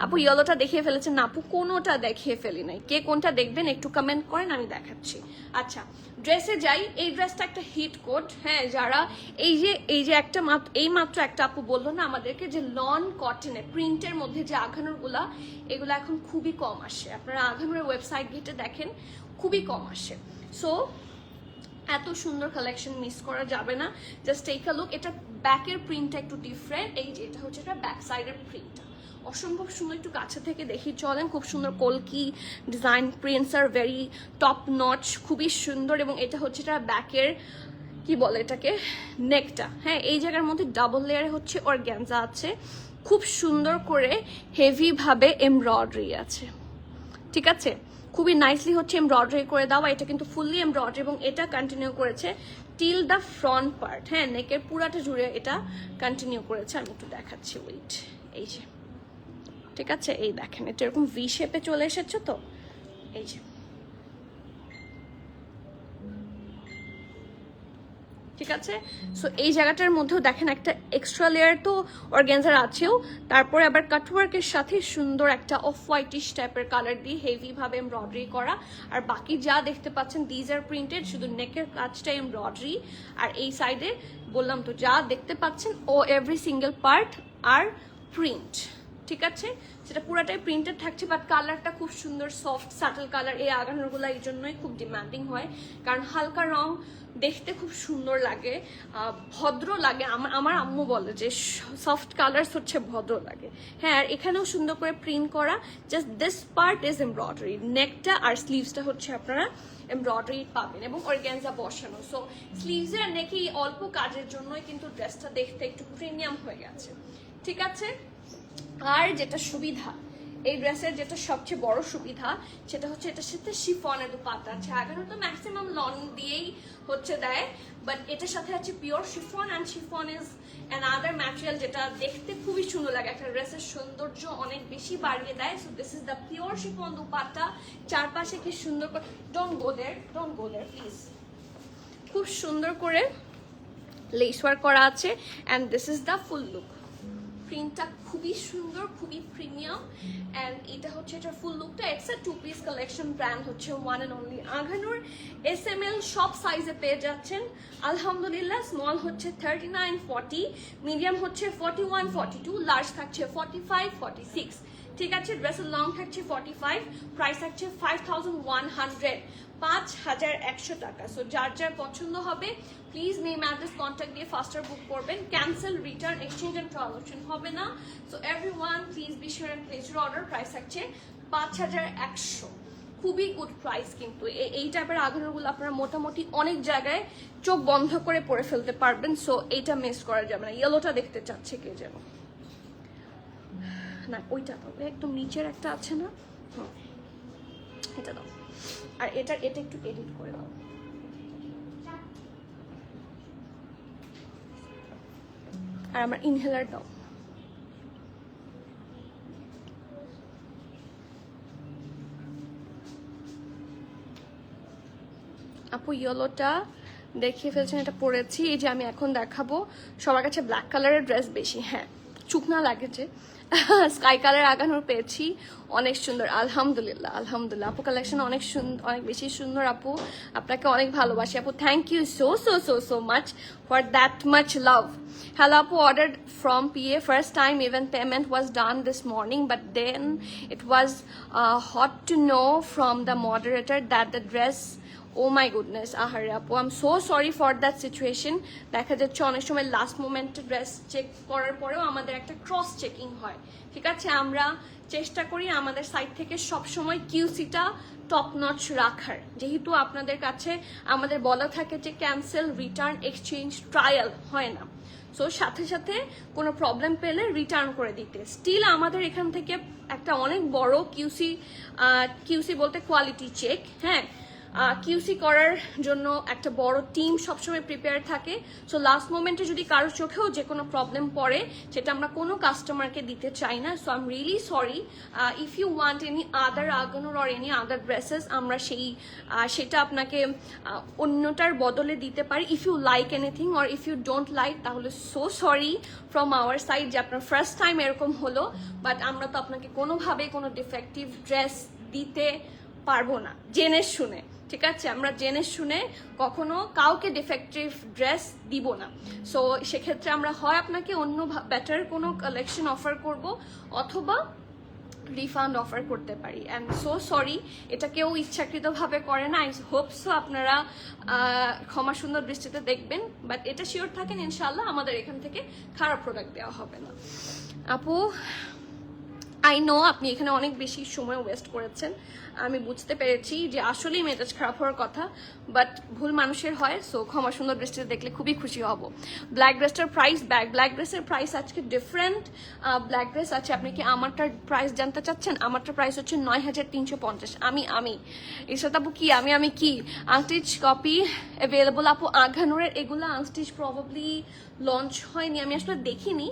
আপু ইয়েলোটা দেখিয়ে ফেলেছেন না? আপু কোনোটা দেখিয়ে ফেলি নাই, কে কোনটা দেখবেন একটু কমেন্ট করেন, আমি দেখাচ্ছি। আচ্ছা ড্রেসে যাই, এই ড্রেসটা একটা হিট কোড, হ্যাঁ, যারা এই যে একটা মাত্র একটা আপু বললো না আমাদেরকে যে লন কটনে প্রিন্টের মধ্যে যে আঘানোরগুলা, এগুলো এখন খুবই কম আসে। আপনারা আঘানোর ওয়েবসাইট ঘেটে দেখেন, খুবই কম আসে। সো এত সুন্দর কালেকশন মিস করা যাবে না, জাস্ট টেক আ লুক। এটা ব্যাকের প্রিন্টটা একটু ডিফারেন্ট, এই যে এটা হচ্ছে এটা ব্যাক সাইডের প্রিন্টটা অসম্ভব সুন্দর, একটু কাছে থেকে দেখি চলেন, খুব সুন্দর কলকি ডিজাইন, প্রিন্টস আর ভেরি টপ নচ, খুবই সুন্দর। এবং এটা হচ্ছে এটা ব্যাকের কি বলে এটাকে, নেকটা, হ্যাঁ, এই জায়গার মধ্যে ডাবল লেয়ারে হচ্ছে অর্গানজা আছে, খুব সুন্দর করে হেভি ভাবে এমব্রয়ডারি আছে, ঠিক আছে, খুবই নাইসলি হচ্ছে এমব্রয়ডারি করে দেওয়া। এটা কিন্তু ফুললি এমব্রয়ডারি এবং এটা কন্টিনিউ করেছে টিল দ্য ফ্রন্ট পার্ট, হ্যাঁ, নেকের পুরাটা জুড়ে এটা কন্টিনিউ করেছে। আমি একটু দেখাচ্ছি, ওয়েট, এই যে, ঠিক আছে, এই দেখেন এটা এরকম ভি শেপে চলে এসেছে, তো এই যে, ঠিক আছে। সো এই জায়গাটার মধ্যেও দেখেন একটা এক্সট্রা লেয়ার তো অর্গানজার আছেও, তারপরে আবার কাটওয়ার্কের সাথে সুন্দর একটা অফ হোয়াইটিশ টাইপের কালার দিয়ে হেভি ভাবে এমব্রয়ডারি করা। আর বাকি যা দেখতে পাচ্ছেন দিজ আর প্রিন্টেড, শুধু নেকের কাজটা এমব্রয়ডারি। আর এই সাইডে বললাম তো যা দেখতে পাচ্ছেন ও এভরি সিঙ্গেল পার্ট আর প্রিন্ট, ঠিক আছে। সেটা পুরাটাই প্রিন্টেড থাকছে, বাট কালারটা খুব সুন্দর সফট সাটল কালার। এই আগানোরগুলো এই জন্যই খুব ডিমান্ডিং হয়, কারণ হালকা রং দেখতে খুব সুন্দর লাগে, ভদ্র লাগে। আমার আম্মু বলে যে সফট কালার্স হচ্ছে ভদ্র লাগে। হ্যাঁ, আর এখানেও সুন্দর করে প্রিন্ট করা, just this part is embroidery. নেকটা আর স্লিভসটা হচ্ছে আপনারা এমব্রয়ডারি পাবেন এবং অর্গানজা বসানো। সো স্লিভস আর নেকে অল্প কাজের জন্যই কিন্তু ড্রেসটা দেখতে একটু প্রিমিয়াম হয়ে গেছে, ঠিক আছে। আর যেটা সুবিধা এই ড্রেসের, যেটা সবচেয়ে বড় সুবিধা, সেটা হচ্ছে এটার সাথে শিফনের দুপাট্টা আছে। এখন তো ম্যাক্সিমাম লন দিয়েই হচ্ছে দেয়, বাট এটার সাথে আছে pure chiffon. And chiffon is another material যেটা দেখতে খুবই সুন্দর লাগে, একটা ড্রেসের সৌন্দর্য অনেক বেশি বাড়িয়ে দেয়। So this is the pure chiffon dupatta. চারপাশে কি সুন্দর করে, ডোন্ট গো দেয়ার প্লিজ, খুব সুন্দর করে লেস ওয়ার্ক করা আছে। And this is the full look. প্রিন্টটা খুবই সুন্দর, খুবই প্রিমিয়াম। অ্যান্ড এটা হচ্ছে এটার ফুল লুকটা। It's a 2 piece collection, brand হচ্ছে ওয়ান অ্যান্ড অনলি আঘানুর। SML সব সাইজে পেয়ে যাচ্ছেন আলহামদুলিল্লাহ। স্মল হচ্ছে 39, 40, মিডিয়াম হচ্ছে 41, 42, লার্জ থাকছে 45, 46, ঠিক আছে। ড্রেসের লং থাকছে 45, প্রাইস থাকছে 5100, 5100 টাকা। সো যার যার পছন্দ হবে প্লিজ নেম অ্যাড্রেস কন্ট্যাক্ট দিয়ে ফাস্টার বুক করবেন। Cancel, return, exchange and trial option হবে না। So everyone please be sure and place your order. Price থাকছে 5100, খুবই গুড প্রাইস। কিন্তু এই টাইপের আঘানুরগুলো আপনারা মোটামুটি অনেক জায়গায় চোখ বন্ধ করে পরে ফেলতে পারবেন। সো এইটা মিস করা যাবে না। ইয়েলোটা দেখতে চাচ্ছে কে যেন, না ওইটা দাও, একদম নিচের একটা আছে না, এটা দাও। আর এটা একটু এডিট করে দাও। আর আমার ইনহেলার দাও। আপু ইয়েলোটা দেখিয়ে ফেলছেন, এটা পরেছি। এই যে আমি এখন দেখাবো, সবার কাছে ব্ল্যাক কালারের ড্রেস বেশি, হ্যাঁ চুকনা লাগে যে স্কাই কালার আগানোর পেয়েছি, অনেক সুন্দর আলহামদুলিল্লাহ। আলহামদুলিল্লাহ আপু কালেকশন অনেক সুন্দর, অনেক বেশি সুন্দর আপু। আপনাকে অনেক ভালোবাসি আপু, thank you so much for that much love. Hello apu, ordered from PA, first time even payment was done this morning, but then it was hot to know from the moderator that the dress, oh my goodness, ahare apu, I'm so sorry for that situation. দেখা যাচ্ছে অনেক সময় last মোমেন্টে dress check করার পরেও আমাদের একটা cross checking হয়, ঠিক আছে। আমরা চেষ্টা করি আমাদের সাইড থেকে সব সময় কিউসিটা টপ নচ রাখার, যেহেতু আপনাদের কাছে আমাদের বলা থাকে যে ক্যান্সেল, রিটার্ন, এক্সচেঞ্জ, ট্রায়াল হয় না। সো সাথে সাথে কোনো প্রবলেম পেলে রিটার্ন করে দিতে। স্টিল আমাদের এখান থেকে একটা অনেক বড় কিউসি বলতে কোয়ালিটি চেক, হ্যাঁ কিউসি করার জন্য একটা বড় টিম সবসময় প্রিপেয়ার থাকে। সো লাস্ট মোমেন্টে যদি কারো চোখেও যে কোনো প্রবলেম পড়ে, সেটা আমরা কোনো কাস্টমারকে দিতে চাই না। So I am really sorry. If you want any other Aghanor or any other dresses, আমরা সেটা আপনাকে অন্যটার বদলে দিতে পারি। If you like anything or if you don't like, তাহলে so sorry from our side যে আপনার ফার্স্ট টাইম এরকম হলো। বাট আমরা তো আপনাকে কোনোভাবে কোনো ডিফেক্টিভ ড্রেস দিতে পারবো না জেনে শুনে, ঠিক আছে। আমরা জেনে শুনে কখনো কাউকে ডিফেক্টিভ ড্রেস দিব না। সো সেক্ষেত্রে আমরা হয় আপনাকে অন্য বেটার কোনো কালেকশন অফার করব, অথবা রিফান্ড অফার করতে পারি। অ্যান্ড সো সরি, এটা কেউ ইচ্ছাকৃতভাবে করে না। আই হোপ সো আপনারা ক্ষমা সুন্দর দৃষ্টিতে দেখবেন। বাট এটা শিওর থাকেন ইনশাল্লাহ আমাদের এখান থেকে খারাপ প্রোডাক্ট দেওয়া হবে না। আপু আই নো আপনি এখানে অনেক বেশি সময় ওয়েস্ট করেছেন, আমি বুঝতে পেরেছি যে আসলেই মেজাজ খারাপ হওয়ার কথা, বাট ভুল মানুষের হয়। সো ক্ষমা সুন্দর দৃষ্টিতে দেখলে খুবই খুশি হব। ব্ল্যাক ড্রেসটার প্রাইস, ব্ল্যাক ড্রেসের প্রাইস আজকে ডিফারেন্ট। ব্ল্যাক ড্রেস আছে, আপনি কি আমারটার প্রাইস জানতে চাচ্ছেন? আমারটার প্রাইস হচ্ছে 9350। আমি এসাত আপু কি আমি কি আনস্টিচ কপি অ্যাভেলেবল আপু আঘানুরের। এগুলো আনস্টিচ প্রবাবলি লঞ্চ হয়নি, আমি আসলে দেখিনি।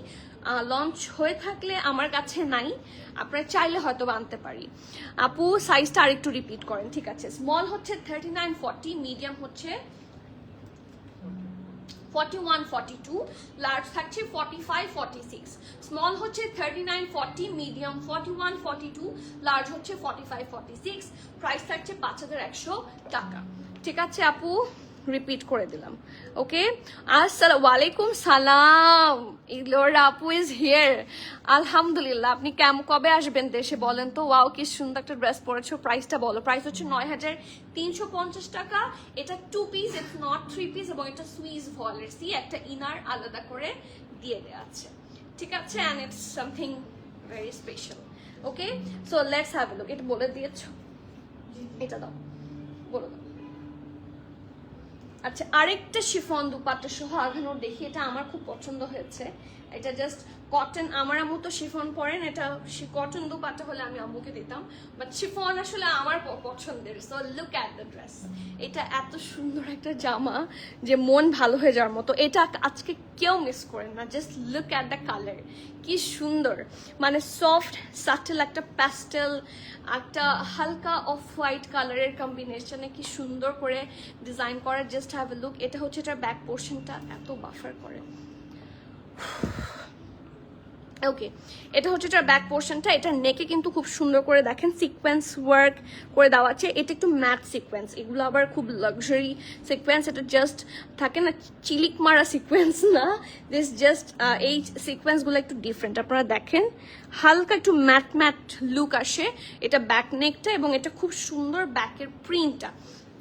লঞ্চ হয়ে থাকলে আমার কাছে নাই, আপনারা চাইলে হয়তো আনতে পারি। আপু সাইজটা আরেকটু রিপিট করেন, ঠিক আছে। স্মল হচ্ছে 39, 40, মিডিয়াম হচ্ছে 41 42, লার্জ থাকছে 45 46, স্মল হচ্ছে 39 40, মিডিয়াম 41 42, লার্জ হচ্ছে 45 46, প্রাইস থাকছে 5100 টাকা। ঠিক আছে আপু, রিপিট করে দিলাম। ওকে, আসসালামু আলাইকুম সালাম, ইগলোর আপু ইজ হিয়ার। আলহামদুলিল্লাহ, আপনি কবে আসবেন দেশে বলেন তো? ওয়াও, কি সুন্দর একটা ড্রেস পরেছো, প্রাইসটা বলো। প্রাইস হচ্ছে 9350 টাকা। এটা 2 পিস, ইটস নট 3 পিস, এবং এটা সুইস ভয়েলের সি, একটা ইনার আলাদা করে দিয়ে দেওয়া আছে। ঠিক আছে, and it's something very special. Okay, so let's have a look. এটা বলে দিয়েছো, এটা দাও, বলে দাও। আচ্ছা, আরেকটা শিফন দুপাট্টা সহ আঘানোর দেখি, এটা আমার খুব পছন্দ হয়েছে। এটা জাস্ট কটন, আমার আম্মু তো শিফন পরেন, এটা কটন দুপাট্টা হলে আমি আম্মুকে দিতাম, বাট শিফন আসলে আমার পছন্দের। So look at the dress, এটা এত সুন্দর একটা জামা যে মন ভালো হয়ে যাওয়ার মতো। এটা আজকে কেউ মিস করেন না, just look at the colour, কি সুন্দর, মানে সফট সাটেল একটা প্যাস্টেল, একটা হালকা অফ হোয়াইট কালারের কম্বিনেশনে কি সুন্দর করে ডিজাইন করা। Just have a look. এটা হচ্ছে এটার ব্যাক পোর্শনটা, এত বাফার করে। ওকে, এটা হচ্ছে এটার ব্যাক পোর্শনটা। এটার নেকে কিন্তু খুব সুন্দর করে দেখেন সিকোয়েন্স ওয়ার্ক করে দেওয়া আছে। এটা একটু ম্যাট সিকোয়েন্স, এগুলো আবার খুব লাক্সারি সিকোয়েন্স। এটা জাস্ট থাকে না চিলিক মারা সিকোয়েন্স না, দিস জাস্ট এই সিকোয়েন্সগুলো একটু ডিফারেন্ট। আপনারা দেখেন হালকা একটু ম্যাট ম্যাট লুক আসে। এটা ব্যাক নেকটা, এবং এটা খুব সুন্দর ব্যাকের প্রিন্টটা।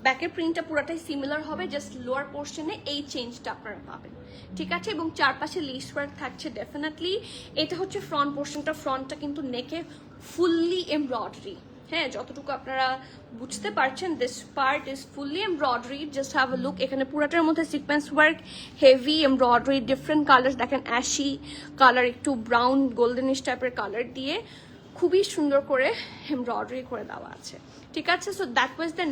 ব্যাকের প্রিন্টটা পুরোটাই সিমিলার হবে, জাস্ট লোয়ার পোর্শনে এই চেঞ্জটা আপনারা পাবেন। ঠিক আছে, এবং চারপাশে লেস ওয়ার্ক থাকছে ডেফিনেটলি। এটা হচ্ছে ফ্রন্ট পোর্শনটা, ফ্রন্টটা কিন্তু নেকে ফুললি এমব্রয়ডারি। হ্যাঁ, যতটুকু আপনারা বুঝতে পারছেন, this part is fully embroidery. Just have a look. এখানে পুরাটার মধ্যে sequence work, heavy embroidery, different colour দেখেন, অ্যাশি কালার, একটু ব্রাউন গোল্ডেনিশ টাইপের কালার দিয়ে খুবই সুন্দর করে এমব্রয়ডারি করে দেওয়া আছে। ঠিক আছে, so that was the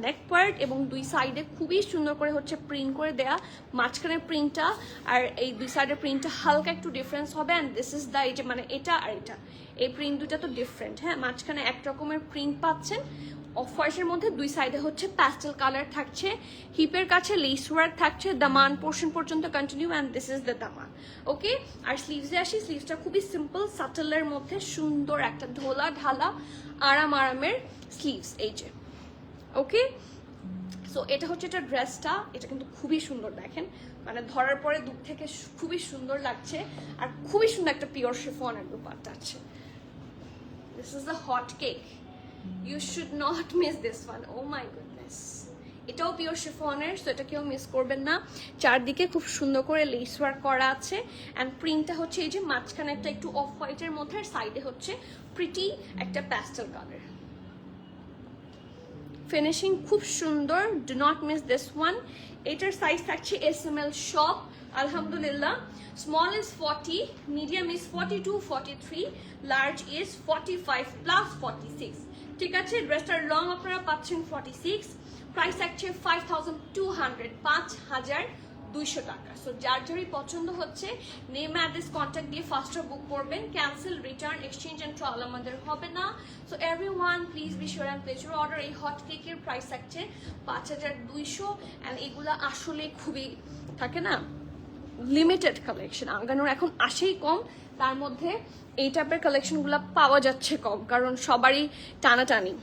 neck part, এবং দুই সাইডে খুবই সুন্দর করে হচ্ছে প্রিন্ট করে দেয়া। মাঝখানের প্রিন্টটা আর এই দুই সাইডের প্রিন্টটা হালকা একটু ডিফারেন্স হবে, অ্যান্ড দিস ইজ দ্য, এই যে মানে এটা আর এটা, এই প্রিন্ট দুটা তো ডিফারেন্ট। হ্যাঁ, মাঝখানে এক রকমের প্রিন্ট পাচ্ছেন, অফ হোয়াইটের মধ্যে দুই সাইডে হচ্ছে প্যাস্টেল কালার থাকছে, হিপের কাছে লেস ওয়ার্ক থাকছে, দামান পোর্শন পর্যন্ত continue, and this is the দামান। ওকে, আর স্লিভসে আসি। স্লিভসটা খুবই সিম্পল সাটেলের মধ্যে সুন্দর একটা ঢোলা ঢালা আরামের স্লিভস, এই যে। ওকে, সো এটা হচ্ছে এটা ড্রেসটা। এটা কিন্তু খুবই সুন্দর দেখেন, মানে ধরার পরে দূর থেকে খুবই সুন্দর লাগছে, আর খুবই সুন্দর একটা পিওর শিফনের দুপাট্টা আছে। This is the hot cake, you should not miss this one. Oh my goodness, এটাও পিওর শিফনের, সো এটা কেউ মিস করবেন না। চারদিকে খুব সুন্দর করে লেস ওয়ার্ক করা আছে, অ্যান্ড প্রিন্টটা হচ্ছে এই যে মাঝখানে একটা একটু অফ হোয়াইটের মধ্যে, আর সাইডে হচ্ছে প্রিটি একটা প্যাস্টেল কালার। ফিনিশিং খুব সুন্দর, do not miss this one. এটার সাইজ থাকছে SML সব, আলহামদুলিল্লাহ। Small is 40, medium is 42 43, large is 45 plus 46। ঠিক আছে, ড্রেসটার লং আপনারা পাচ্ছেন 46। প্রাইস থাকছে 5200, 5200 টাকা। সো যার যারই পছন্দ হচ্ছে, নেম অ্যাড্রেস কন্ট্যাক্ট দিয়ে ফার্স্টে বুক করবেন। Cancel, return, exchange and trial আমাদের হবে না। So everyone please be sure and place your order. এই হট কেকের প্রাইস থাকছে 5200, অ্যান্ড এগুলো আসলে খুবই থাকে না লিমিটেড কালেকশন। আঙ্গানোর এখন আসেই কম, তার মধ্যে এই টাইপের কালেকশনগুলো পাওয়া যাচ্ছে কম, কারণ সবারই টানাটানি।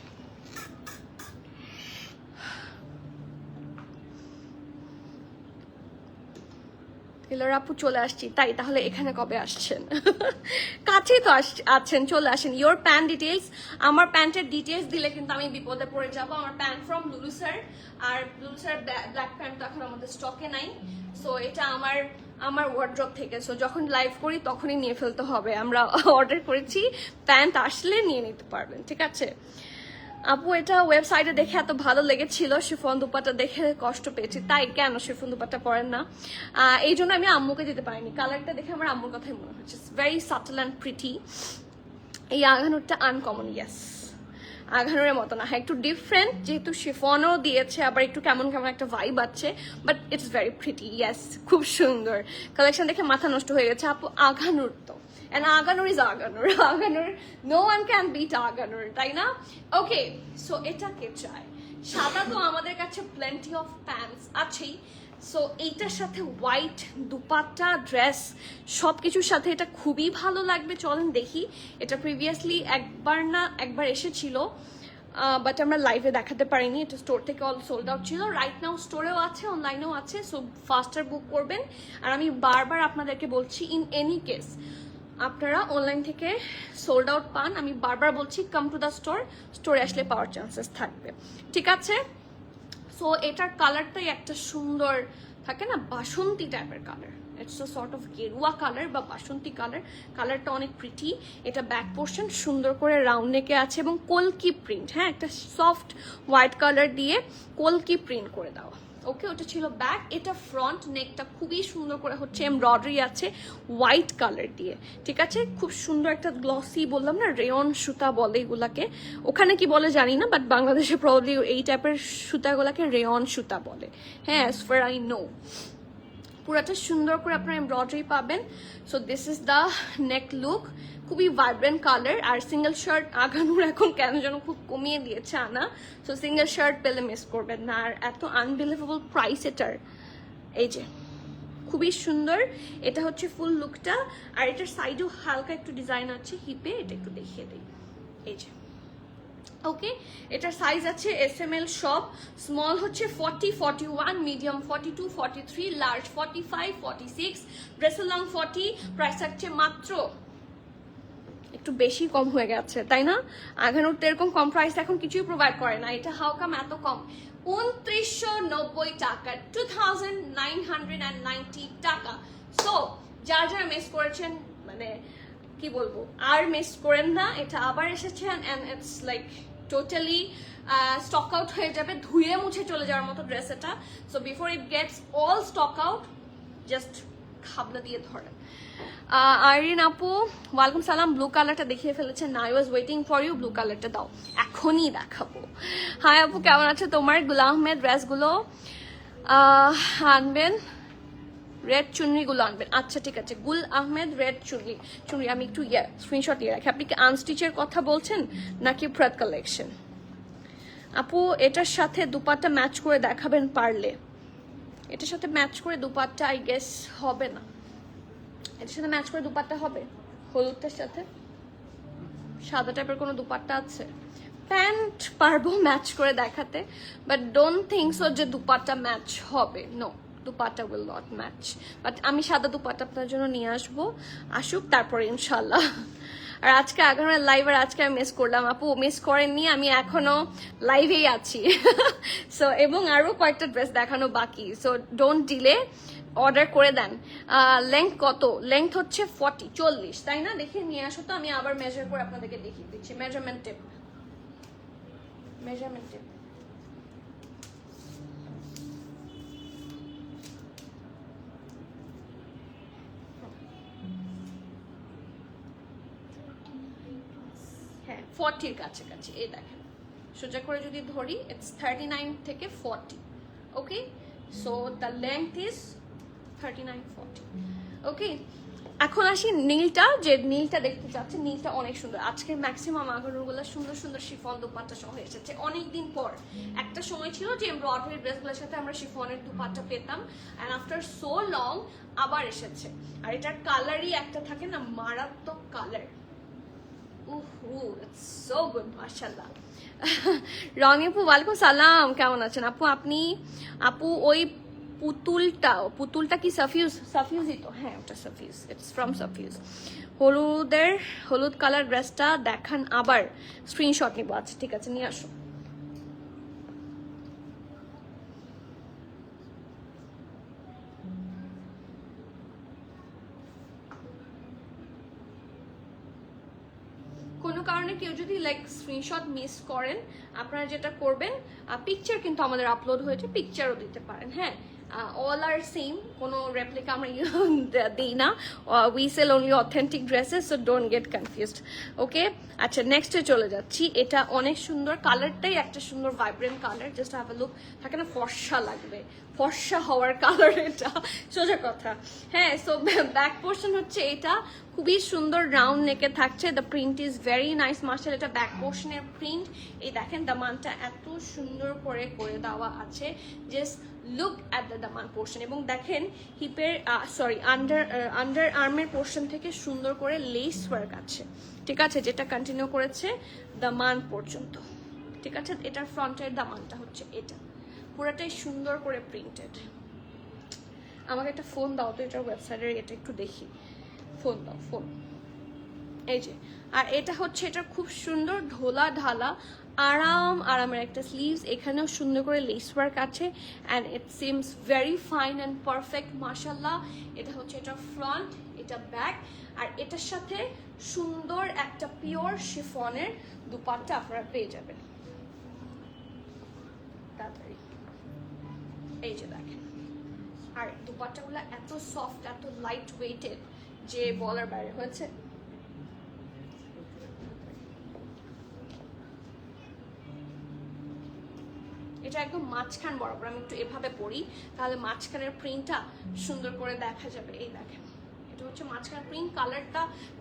টেলর আপু চলে আসছি, তাই তাহলে এখানে কবে আসছেন? কাছেই তো আছেন, চলে আসেন। ইয়োর প্যান্ট ডিটেলস, আমার প্যান্টের ডিটেলস দিলে কিন্তু আমি বিপদে পড়ে যাব। আমার প্যান্ট ফ্রম লুলু স্যার, আর লুলু স্যার ব্ল্যাক প্যান্ট তো এখন আমাদের স্টকে নাই। সো এটা আমার ওয়ার্ড্রপ থেকে, সো যখন লাইভ করি তখনই নিয়ে ফেলতে হবে। আমরা অর্ডার করেছি, প্যান্ট আসলে নিয়ে নিতে পারবেন। ঠিক আছে আপু, এটা ওয়েবসাইটে দেখে এত ভালো লেগেছিল, শিফন দুপাট্টা দেখে কষ্ট পেয়েছি। তাই কেন শিফন দুপাট্টা পরেন না? এই জন্য আমি আম্মুকে দিতে পারিনি। কালারটা দেখে আমার আম্মুর কথাই মনে হচ্ছে, ভেরি সাটল অ্যান্ড প্রিটি। এই আঘানুরটা আনকমন, ইয়েস আঘানুরের মতো না, হ্যাঁ একটু ডিফারেন্ট, যেহেতু শিফনও দিয়েছে, আবার একটু কেমন কেমন একটা ভাইব আছে, but it's very pretty. Yes, খুব সুন্দর কালেকশন দেখে মাথা নষ্ট হয়ে গেছে আপু। আঘানুর তো, and Aganur is Aganur. Aganur, no one can beat Aganur, তাই না? ওকে, সো এটা কে চায়? সাদা তো আমাদের কাছে প্লেন্টি অফ প্যান্টস আছেই, সো এইটার সাথে হোয়াইট দুপাট্টা ড্রেস সব কিছুর সাথে এটা খুবই ভালো লাগবে। চলেন দেখি, এটা প্রিভিয়াসলি একবার এসেছিল, বাট আমরা লাইভে দেখাতে পারিনি, এটা স্টোর থেকে অল সোল্ড আউট ছিল। রাইট নাও স্টোরেও আছে, অনলাইনেও আছে, সো ফাস্টার বুক করবেন। আর আমি বারবার আপনাদেরকে বলছি, ইন এনি কেস আপনারা অনলাইন থেকে সোল্ড আউট পান, আমি বারবার বলছি কাম টু দ্য স্টোরে আসলে পাওয়ার চান্সেস থাকবে, ঠিক আছে? সো এটার কালারটাই একটা সুন্দর থাকে না, বাসন্তী টাইপের colour, it's a sort of গেরুয়া কালার বা বাসন্তী কালারটা অনেক প্রিটি। এটা ব্যাক পোর্শন সুন্দর করে রাউন্ড নেকে আছে এবং কলকি প্রিন্ট, হ্যাঁ একটা সফট হোয়াইট কালার দিয়ে কলকি প্রিন্ট করে দেওয়া। ওকে, ওটা ছিল ব্যাক। এটা ফ্রন্ট নেকটা খুবই সুন্দর করে হচ্ছে এমব্রয়ডারি আছে হোয়াইট কালার দিয়ে, ঠিক আছে? খুব সুন্দর একটা গ্লসি, বললাম না রেয়ন সুতা বলে এগুলাকে, ওখানে কি বলে জানি না, বাট বাংলাদেশে প্রবলি এই টাইপের সুতাগুলাকে রেয়ন সুতা বলে, হ্যাঁ, অ্যাজ ফার আই নো। পুরাটা সুন্দর করে আপনারা এমব্রয়ডারি পাবেন। So this is the neck look, খুবই ভাইব্রেন্ট কালার। আর সিঙ্গেল শার্ট আগানোর এখন কেন যেন খুব কমিয়ে দিয়েছে আনা, সো সিঙ্গেল শার্ট পেলে মিস করবেন না। আর এত আনবিলিভেবল প্রাইস এটার, এই যে খুবই সুন্দর। এটা হচ্ছে ফুল লুকটা, আর এটার সাইডেও হালকা একটু ডিজাইন আছে হিপে, এটা একটু দেখিয়ে দিই, এই যে। ওকে, এটার সাইজ আছে SML সব, স্মল হচ্ছে 40, 41, মিডিয়াম 42, 43, লার্জ 45, 46, ড্রেসের লং 40। প্রাইস থাকছে মাত্র, একটু বেশি কম হয়ে গেছে তাই না? আগানোর তো এরকম কম প্রাইস এখন কিছুই প্রোভাইড করে না, এটা হাউ কাম এত কম? 2990 টাকা, 2990 টাকা। সো যারা মিস করেছেন, মানে কি বলবো, আর মিস করেন না, এটা আবার এসেছে and it's like totally stock out হয়ে যাবে, ধুয়ে মুছে চলে যাওয়ার মতো ড্রেস এটা। So before it gets all stock out, just খাবলা দিয়ে ধরেন। আইরিন আপু ওয়ালাইকুম সালাম, ব্লু কালারটা দেখিয়ে ফেলেছেন, I was waiting for you, blue কালারটা দাও, এখনই দেখাবো। হাই আপু কেমন আছে? তোমার গুল আহমেদ ড্রেসগুলো আনবেন, রেড চুনরিগুলো আনবেন। আচ্ছা ঠিক আছে, গুল আহমেদ রেড চুনরি আমি একটু স্ক্রিনশট দিয়ে রাখি। আপনি কি আনস্টিচের কথা বলছেন নাকি ফ্রেড কালেকশন? আপু এটার সাথে দুপাট্টা ম্যাচ করে দেখাবেন পারলে। এটার সাথে ম্যাচ করে দুপাট্টা আই গেস হবে না, এটার সাথে ম্যাচ করে দুপাট্টা হবে হলুদটার সাথে। সাদা টাইপের কোনো দুপাট্টা আছে? প্যান্ট পারবো ম্যাচ করে দেখাতে, বাট ডোন্ট থিঙ্ক সো যে দুপাট্টা ম্যাচ হবে, no, dupatta will not match. But আমি সাদা দুপাট্টা আপনার জন্য নিয়ে আসবো, আসুক তারপরে ইনশাল্লাহ। আর আজকে আগামের লাইভ, আর আজকে আমি মিস করলাম। আপু মিস করেননি, আমি এখনো লাইভেই আছি। সো এবং আরো কয়েকটা ড্রেস দেখানো বাকি, সো ডোন্ট ডিলে, অর্ডার করে দেন। লেংথ কত? লেংথ হচ্ছে 40 তাই না? দেখে নিয়ে আসো তো, আমি আবার মেজার করে আপনাদেরকে দেখিয়ে দিচ্ছি। মেজারমেন্ট টেপ, হ্যাঁ 40-র কাছাকাছি। এই দেখেন, সোজা করে যদি ধরি ইটস 39 থেকে 40। ওকে, সো দ্য লেংথ ইজ 39-40। ওকে, এখন আসি নীলটা, যে নীলটা দেখতে চাচ্ছে, নীলটা অনেক সুন্দর। আজকে ম্যাক্সিমাম আগানোরগুলো সুন্দর সুন্দর শিফন দুপাট্টা সহ এসেছে অনেকদিন পর। একটা সময় ছিল যে এমব্রয়ডারি ড্রেসগুলোর সাথে আমরা শিফনের দুপাট্টা পেতাম, অ্যান্ড আফটার সো লং আবার এসেছে। আর এটার কালারই একটা থাকে না, মারাত্মক colour. It's so good, mashallah. Roni আপু ওয়ালাইকুম সালাম, কেমন আছেন আপু? আপু ওই পুতুলটা কি সাফিউজই তো? হ্যাঁ ওটা সাফিউজ, ইটস ফ্রম সাফিউজ। হলুদ কালার ড্রেসটা দেখান, আবার স্ক্রিনশট নিবো। আচ্ছা ঠিক আছে, নিয়ে আসো। কোনো কারণে কেউ যদি লাইক স্ক্রিনশট মিস করেন, আপনারা যেটা করবেন, পিকচার কিন্তু আমাদের আপলোড হয়েছে, পিকচারও দিতে পারেন। হ্যাঁ, অল আর সেম, কোনো রেপ্লিকা আমরা দিই না, we sell only authentic dresses, so don't get confused. Okay, আচ্ছা নেক্সটে চলে যাচ্ছি। এটা অনেক সুন্দর, কালারটাই একটা সুন্দর vibrant colour, just have a look. থাকে না ফর্সা লাগবে, ফর্সা হওয়ার কালার এটা, সোজা কথা। হ্যাঁ, সো ব্যাক পোর্শন হচ্ছে এটা, খুবই সুন্দর রাউন্ড নেকে থাকছে। The print is very nice, মার্শাল। এটা ব্যাক পোর্শনের প্রিন্ট, এই দেখেন দামানটা এত সুন্দর করে দেওয়া আছে, জাস্ট লুক অ্যাট দ্য দামান পোর্শন। এবং দেখেন হিপের আন্ডার আর্মের পোর্শন থেকে সুন্দর করে লেস ওয়ার্ক আছে, ঠিক আছে, যেটা কন্টিনিউ করেছে দামান পর্যন্ত, ঠিক আছে। এটার ফ্রন্টের দামানটা হচ্ছে এটা, পুরোটাই সুন্দর করে প্রিন্টেড। আমাকে একটা ফোন দাও তো, এটার ওয়েবসাইটের এটা একটু দেখি, ফোন দাও, ফোন। এই যে, আর এটা হচ্ছে এটা খুব সুন্দর ঢোলা ঢালা আরামের একটা স্লিভস, এখানেও সুন্দর করে লেস ওয়ার্ক আছে and it seems very fine and perfect মাশাল্লাহ। এটা হচ্ছে এটা ফ্রন্ট, এটা ব্যাক, আর এটার সাথে সুন্দর একটা পিওর শিফনের দুপাট্টা আপনারা পেয়ে যাবেন। তাড়াতাড়ি এই যে দেখেন, আর দুপাট্টাগুলো এত সফট, এত লাইট ওয়েটেড যে বলার বাইরে হয়েছে। এটা একদম মাঝখান বরাবর, আমি একটু এভাবে পরি তাহলে মাঝখানের প্রিন্টটা সুন্দর করে দেখা যাবে। এই দেখেন, এটা হচ্ছে মাঝখানের প্রিন্ট।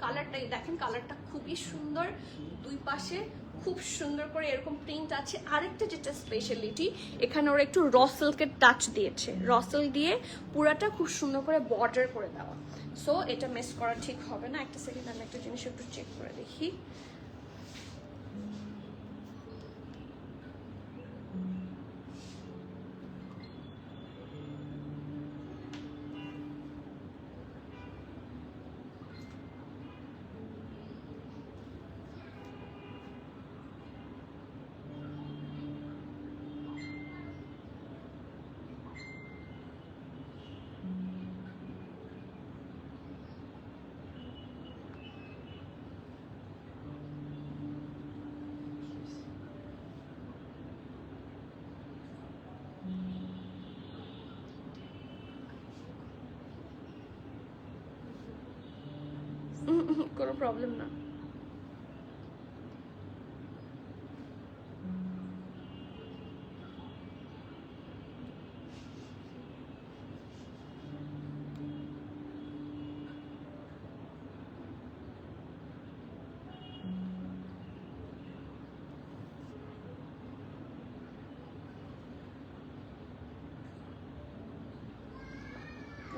কালারটাই দেখেন, কালারটা খুবই সুন্দর, দুই পাশে খুব সুন্দর করে এরকম প্রিন্ট আছে। আরেকটা যেটা স্পেশালিটি, এখানে ওরা একটু র সিল্কের টাচ দিয়েছে, র সিল্ক দিয়ে পুরাটা খুব সুন্দর করে বর্ডার করে দেওয়া। সো এটা মিস করা ঠিক হবে না। একটা সেকেন্ড, আমি একটা জিনিস একটু চেক করে দেখি। কোনো প্রবলেম না।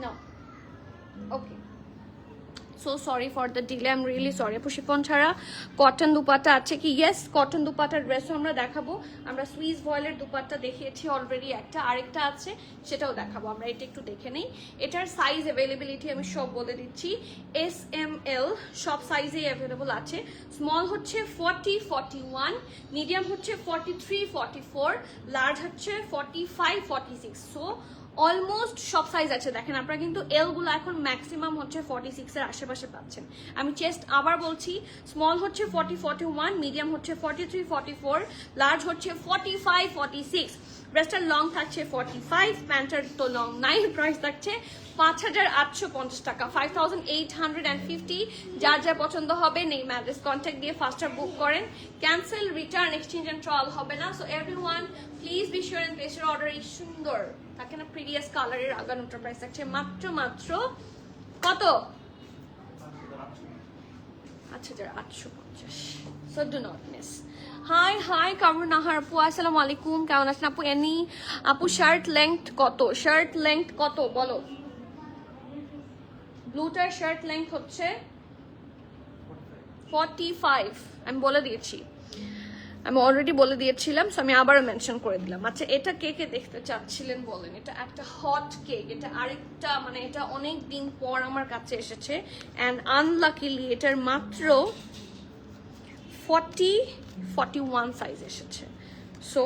No. Okay. So sorry for the delay, I am really sorry. আপু শিফন ছাড়া কটন দুপাট্টা আছে কি? ইয়েস, কটন দুপাট্টার ড্রেসও আমরা দেখাবো। আমরা সুইস ভয়েলের দুপাট্টা দেখিয়েছি অলরেডি, একটা আরেকটা আছে সেটাও দেখাবো। আমরা এটা একটু দেখে নেই। এটার সাইজ অ্যাভেলেবিলিটি আমি সব বলে দিচ্ছি। SML সব সাইজেই অ্যাভেলেবল আছে। স্মল হচ্ছে 40, 41, মিডিয়াম হচ্ছে 43, 44, লার্জ হচ্ছে 45, 46। সো অলমোস্ট সব সাইজ আছে। দেখেন আপনারা কিন্তু এল গুলো এখন ম্যাক্সিমাম হচ্ছে 46 এর আশেপাশে পাচ্ছেন। আমি চেস্ট আবার বলছি, স্মল হচ্ছে 40, 41, মিডিয়াম হচ্ছে 43, 44, লার্জ হচ্ছে 45, 46। ড্রেসটার লং থাকছে 45, প্যান্টার তো লং নাই। প্রাইস থাকছে 5,850 টাকা, 5,850। যার যা পছন্দ হবে নেই ম্যাড্রেস কন্ট্যাক্ট দিয়ে ফাস্টার বুক করেন। Cancel, return, exchange and trial হবে না। So everyone please be sure and place your order. এই সুন্দর থাকে না প্রিভিয়াস কালারের আগানোটার প্রাইস থাকছে মাত্র কত? 5,850। So do not miss. Hi Kamrun Nahar আপু, আসসালামু আলাইকুম, কেমন আছেন আপু? এনি আপু শার্ট লেংথ কত? শার্ট লেংথ কত বলো? ব্লুটার শার্ট লেংথ হচ্ছে 45, আমি বলে দিয়েছি, আমি অলরেডি বলে দিয়েছিলাম। সো আমি আবারও মেনশন করে দিলাম। আচ্ছা, এটা কে কে দেখতে চাচ্ছিলেন বলেন? এটা একটা হট কেক, এটা আরেকটা, মানে এটা অনেক দিন পর আমার কাছে এসেছে অ্যান্ড আনলাকিলি এটার মাত্র 41 সাইজ এসেছে। সো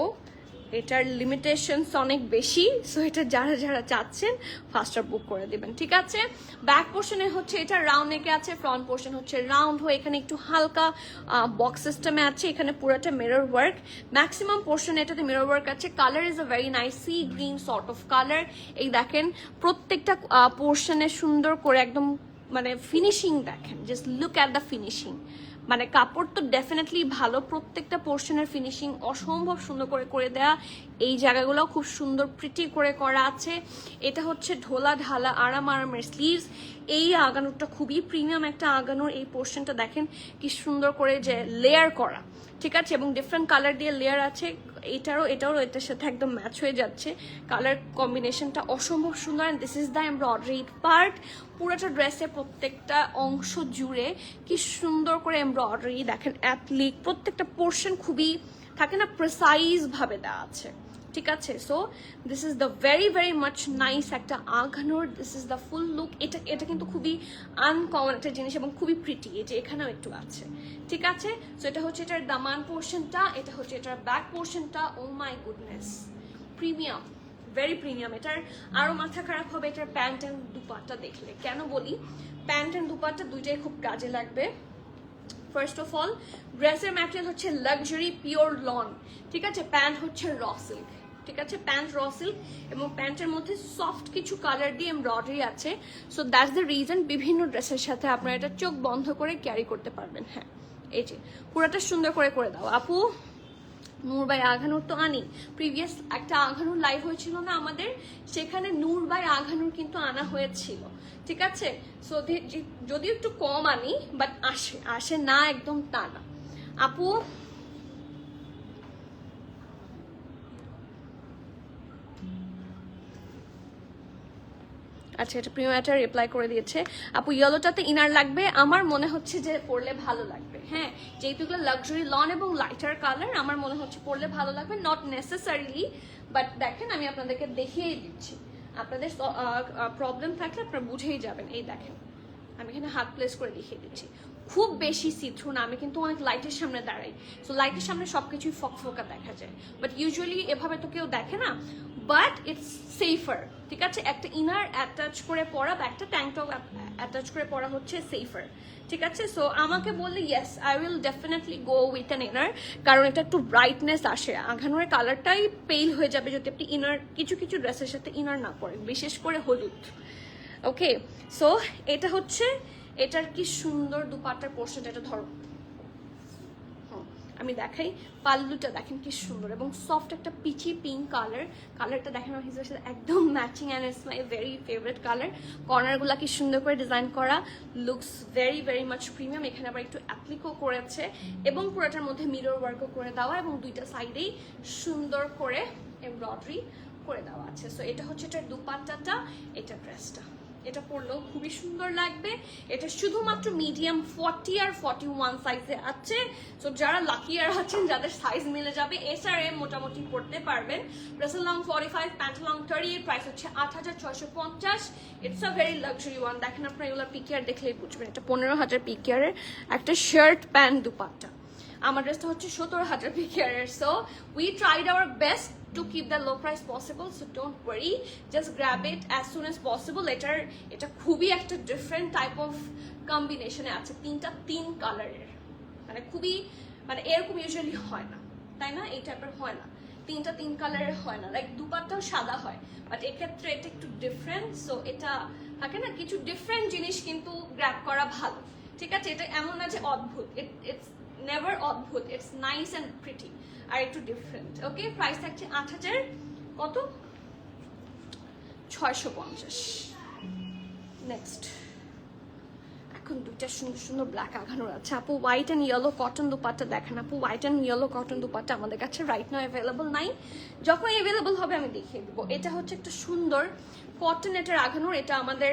এটার লিমিটেশনস অনেক বেশি। সো এটা যারা যারা চাচ্ছেন ফাস্টার বুক করে দিবেন, ঠিক আছে। ব্যাক পোর্শনে হচ্ছে এটা রাউন্ড নেকে আছে, ফ্রন্ট পোর্শন হচ্ছে রাউন্ড হয়ে এখানে একটু হালকা বক্স সিস্টেমে আছে। এখানে পুরোটা মিরর ওয়ার্ক, ম্যাক্সিমাম পোর্শনে এটাতে মিরর ওয়ার্ক আছে। Colour is a very nice sea green sort of colour. এই দেখেন প্রত্যেকটা পোর্শনে সুন্দর করে একদম মানে ফিনিশিং দেখেন, just look at the finishing. মানে কাপড় তো ডেফিনেটলি ভালো, প্রত্যেকটা পোর্শনের ফিনিশিং অসম্ভব সুন্দর করে করে দেয়া। এই জায়গাগুলো খুব সুন্দর প্রিটি করে করা আছে। এটা হচ্ছে ঢোলা ঢালা আরামের স্লিভস। এই আগানোটা খুবই প্রিমিয়াম একটা আগানোর। এই পোর্শনটা দেখেন কি সুন্দর করে যে লেয়ার করা, ঠিক আছে, এবং ডিফারেন্ট কালার দিয়ে লেয়ার আছে। এটারও এটার সাথে একদম ম্যাচ হয়ে যাচ্ছে, কালার কম্বিনেশনটা অসম্ভব সুন্দর। And this is the embroidery part. পুরোটা ড্রেসের প্রত্যেকটা অংশ জুড়ে কি সুন্দর করে এমব্রয়ডারি, দেখেন অ্যাপ্লিক, প্রত্যেকটা পোর্শন খুবই থাকে না প্রিসাইজ ভাবে দেওয়া আছে, ঠিক আছে। So this is the very very much nice একটা Aghanoor, this is the full look. এটা কিন্তু খুবই আনকমন একটা জিনিস এবং খুবই প্রিটি, এই যে এখানেও একটু আছে, ঠিক আছে। সো এটা হচ্ছে এটার দামান পোর্শনটা, এটা হচ্ছে এটার ব্যাক পোর্শনটা। Oh my goodness, premium, very premium. এটার আরো মাথা খারাপ হবে এটার প্যান্ট অ্যান্ড দুপাট্টা দেখলে। কেন বলি, প্যান্ট অ্যান্ড দুপাট্টা দুইটাই খুব কাজে লাগবে। ফার্স্ট অফ অল, ড্রেসের ম্যাটেরিয়াল হচ্ছে লাক্সারি পিওর লন, ঠিক আছে। প্যান্ট হচ্ছে র সিল্ক, ঠিক আছে, প্যান্ট র সিল্ক এবং প্যান্টের মধ্যে সফট কিছু কালার দিয়ে এমব্রয়ডারি আছে। সো দ্যাটস দ্য রিজন বিভিন্ন ড্রেসের সাথে আপনারা এটা চোখ বন্ধ করে ক্যারি করতে পারবেন। হ্যাঁ, এই যে পুরোটা সুন্দর করে দাও আপু। নূর বাই আঘানুর তো আনি, প্রিভিয়াস একটা আঘানুর লাইভ হয়েছিল না আমাদের, সেখানে নূর বাই আঘানুর কিন্তু আনা হয়েছিল, ঠিক আছে। সো যদিও একটু কম আনি, বাট আসে না একদম তা না আপু। আচ্ছা, এটা প্রিমিয়াটা রিপ্লাই করে দিয়েছে আপু। ইয়েলোটাতে ইনার লাগবে, আমার মনে হচ্ছে যে পরলে ভালো লাগবে। হ্যাঁ, যেহেতু এগুলো লাক্সারি লন এবং লাইটার কালার, আমার মনে হচ্ছে পরলে ভালো লাগবে, নট নেসেসারিলি, বাট দেখেন আমি আপনাদেরকে দেখিয়েই দিচ্ছি। আপনাদের প্রবলেম থাকলে আপনারা বুঝেই যাবেন। এই দেখেন, আমি এখানে হাত প্লেস করে দেখিয়ে দিচ্ছি। খুব বেশি সিথ্রু না, আমি কিন্তু অনেক লাইটের সামনে দাঁড়াই, সো লাইটের সামনে সবকিছুই ফকফকা দেখা যায়, বাট ইউজুয়ালি এভাবে তো কেউ দেখে না, বাট ইটস সেফার, ঠিক আছে। একটা ইনার অ্যাটাচ করে পরা বা একটা ট্যাঙ্ক টপ অ্যাটাচ করে পরা হচ্ছে সেফার, ঠিক আছে। সো আমাকে বললে yes, I will definitely go with an inner, কারণ এটা একটু ব্রাইটনেস আসে, আঘানোর কালারটাই পেইল হয়ে যাবে যদি আপনি ইনার কিছু কিছু ড্রেসের সাথে ইনার না পরেন, বিশেষ করে হলুদ। ওকে, সো এটা হচ্ছে এটার কি সুন্দর দুপাট্টার পোর্শনটা, এটা ধরো আমি দেখাই, পাল্লুটা দেখেন কি সুন্দর এবং সফট একটা পিচি পিঙ্ক কালারটা দেখেন আমার হিসেবে সাথে একদম matching, and it's my very favourite colour. কর্নারগুলো কি সুন্দর করে ডিজাইন করা, looks very very much premium. এখানে আবার একটু অ্যাপ্লিকও করেছে এবং পুরোটার মধ্যে মিরর ওয়ার্কও করে দেওয়া এবং দুইটা সাইডেই সুন্দর করে এমব্রয়ডারি করে দেওয়া আছে। সো এটা হচ্ছে এটার দুপাট্টাটা, এটা ড্রেসটা, এটা পরলেও খুবই সুন্দর লাগবে। এটা শুধুমাত্র মিডিয়াম 40 আর 41 সাইজে আছে। সো যারা লাকিয়ার আছেন, যাদের সাইজ মিলে যাবে, SRM মোটামুটি পড়তে পারবেন। ড্রেসের লং 45, প্যান্ট লং 30, এর প্রাইস হচ্ছে 8650। It's a very luxury one. দেখেন আপনারা এগুলো পিকেয়ার দেখলেই বুঝবেন, এটা 15,000 পিকেয়ারের একটা শার্ট প্যান্ট দুপাট্টা। আমার ড্রেসটা হচ্ছে 17,000 পিকেয়ারের। So we tried our best to keep the low price possible, so don't worry, just grab it as soon as possible. এটা খুবই একটা ডিফারেন্ট টাইপ অফ কম্বিনেশনে আছে, তিন কালারের, মানে খুবই, মানে এরকম ইউজুয়ালি হয় না, তাই না, এই টাইপের হয় না, তিন কালারের হয় না, লাইক দুপাট্টাও সাদা হয়, বাট এক্ষেত্রে এটা একটু ডিফারেন্ট। সো এটা থাকে না, কিছু ডিফারেন্ট জিনিস কিন্তু গ্র্যাব করা ভালো, ঠিক আছে। এটা এমন না যে অদ্ভুত, ইটস নেভার অদ্ভুত, ইটস নাইস অ্যান্ড প্রিটি, আর একটু ডিফারেন্ট। ওকে, প্রাইস থাকছে 8,000 কত 650। নেক্সট, এখন দুইটা সুন্দর সুন্দর ব্ল্যাক আঘানোর আছে আপু। White and yellow cotton dupatta দেখেন আপু, white and yellow cotton dupatta আমাদের কাছে রাইট নাও অ্যাভেলেবল নাই, যখন অ্যাভেলেবল হবে আমি দেখিয়ে দেবো। এটা হচ্ছে একটা সুন্দর কটন, এটার আঘানোর, এটা আমাদের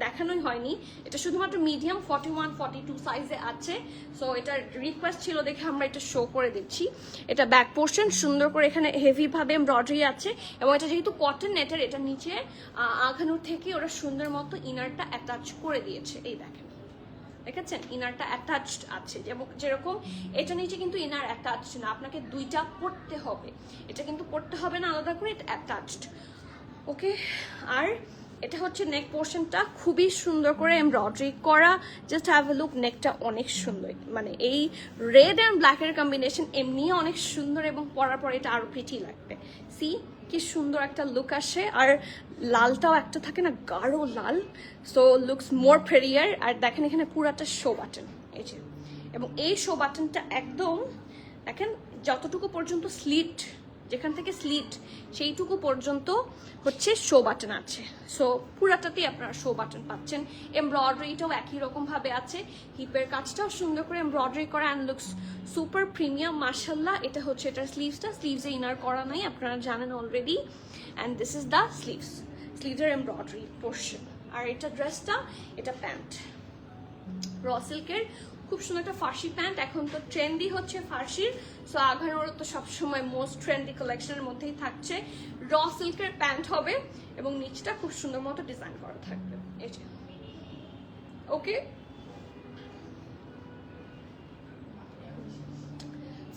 দেখানোই হয়নি, এটা শুধুমাত্র মিডিয়াম 41, 42 সাইজে আছে। সো এটার রিকোয়েস্ট ছিল দেখে আমরা এটা শো করে দিচ্ছি। এটা ব্যাক পোর্শন সুন্দর করে এখানে হেভি ভাবে এমব্রয়ডারি আছে, এবং এটা যেহেতু কটন নেটের, এটা নিচে আঘানোর থেকে ওরা সুন্দর মতো ইনারটা অ্যাটাচ করে দিয়েছে। এই দেখেন, দেখেছেন ইনারটা অ্যাটাচড আছে, যেরকম এটা নিচে কিন্তু ইনার অ্যাটাচড না, আপনাকে দুইটা পড়তে হবে, এটা কিন্তু পড়তে হবে না আলাদা করে, এটা অ্যাটাচড। ওকে, আর এটা হচ্ছে নেক পোর্শনটা খুবই সুন্দর করে এমব্রয়ডারি করা, জাস্ট হ্যাভ এ লুক, নেকটা অনেক সুন্দর, মানে এই রেড অ্যান্ড ব্ল্যাকের কম্বিনেশন এমনি অনেক সুন্দর এবং পরার পর এটা আরো প্রিটি লাগবে। সি কি সুন্দর একটা লুক আসে, আর লালটাও একটা থাকে না গাঢ় লাল, সো লুকস মোর প্রেরিয়ার। আর দেখেন এখানে পুরাটা শো বাটন, এই যে, এবং এই শো বাটনটা একদম দেখেন যতটুকু পর্যন্ত স্লিট যেখান থেকে স্লিট সেইটুকু পর্যন্ত হচ্ছে শো বাটন আছে। সো পুরাটাতেই আপনারা শো বাটন পাচ্ছেন। এমব্রয়ডারিটাও একই রকম ভাবে আছে, হিপের কাজটাও সুন্দর করে এমব্রয়ডারি করা অ্যান্ড লুকস সুপার প্রিমিয়াম মাশাআল্লাহ। এটা হচ্ছে এটার স্লিভসে ইনার করা নাই, আপনারা জানেন already. And this is the স্লিভসের এমব্রয়ডারি পোর্শন। আর এটা ড্রেসটা, এটা প্যান্ট র সিল্কের, খুব সুন্দর একটা ফার্সি প্যান্ট। এখন তো ট্রেন্ডি হচ্ছে ফার্সির, সো আঘানোর তো সবসময় মোস্ট ট্রেন্ডি কালেকশনের মধ্যেই থাকছে। র সিল্কের প্যান্ট হবে এবং নিচটা খুব সুন্দর মতো ডিজাইন করা থাকবে। এই যে ওকে,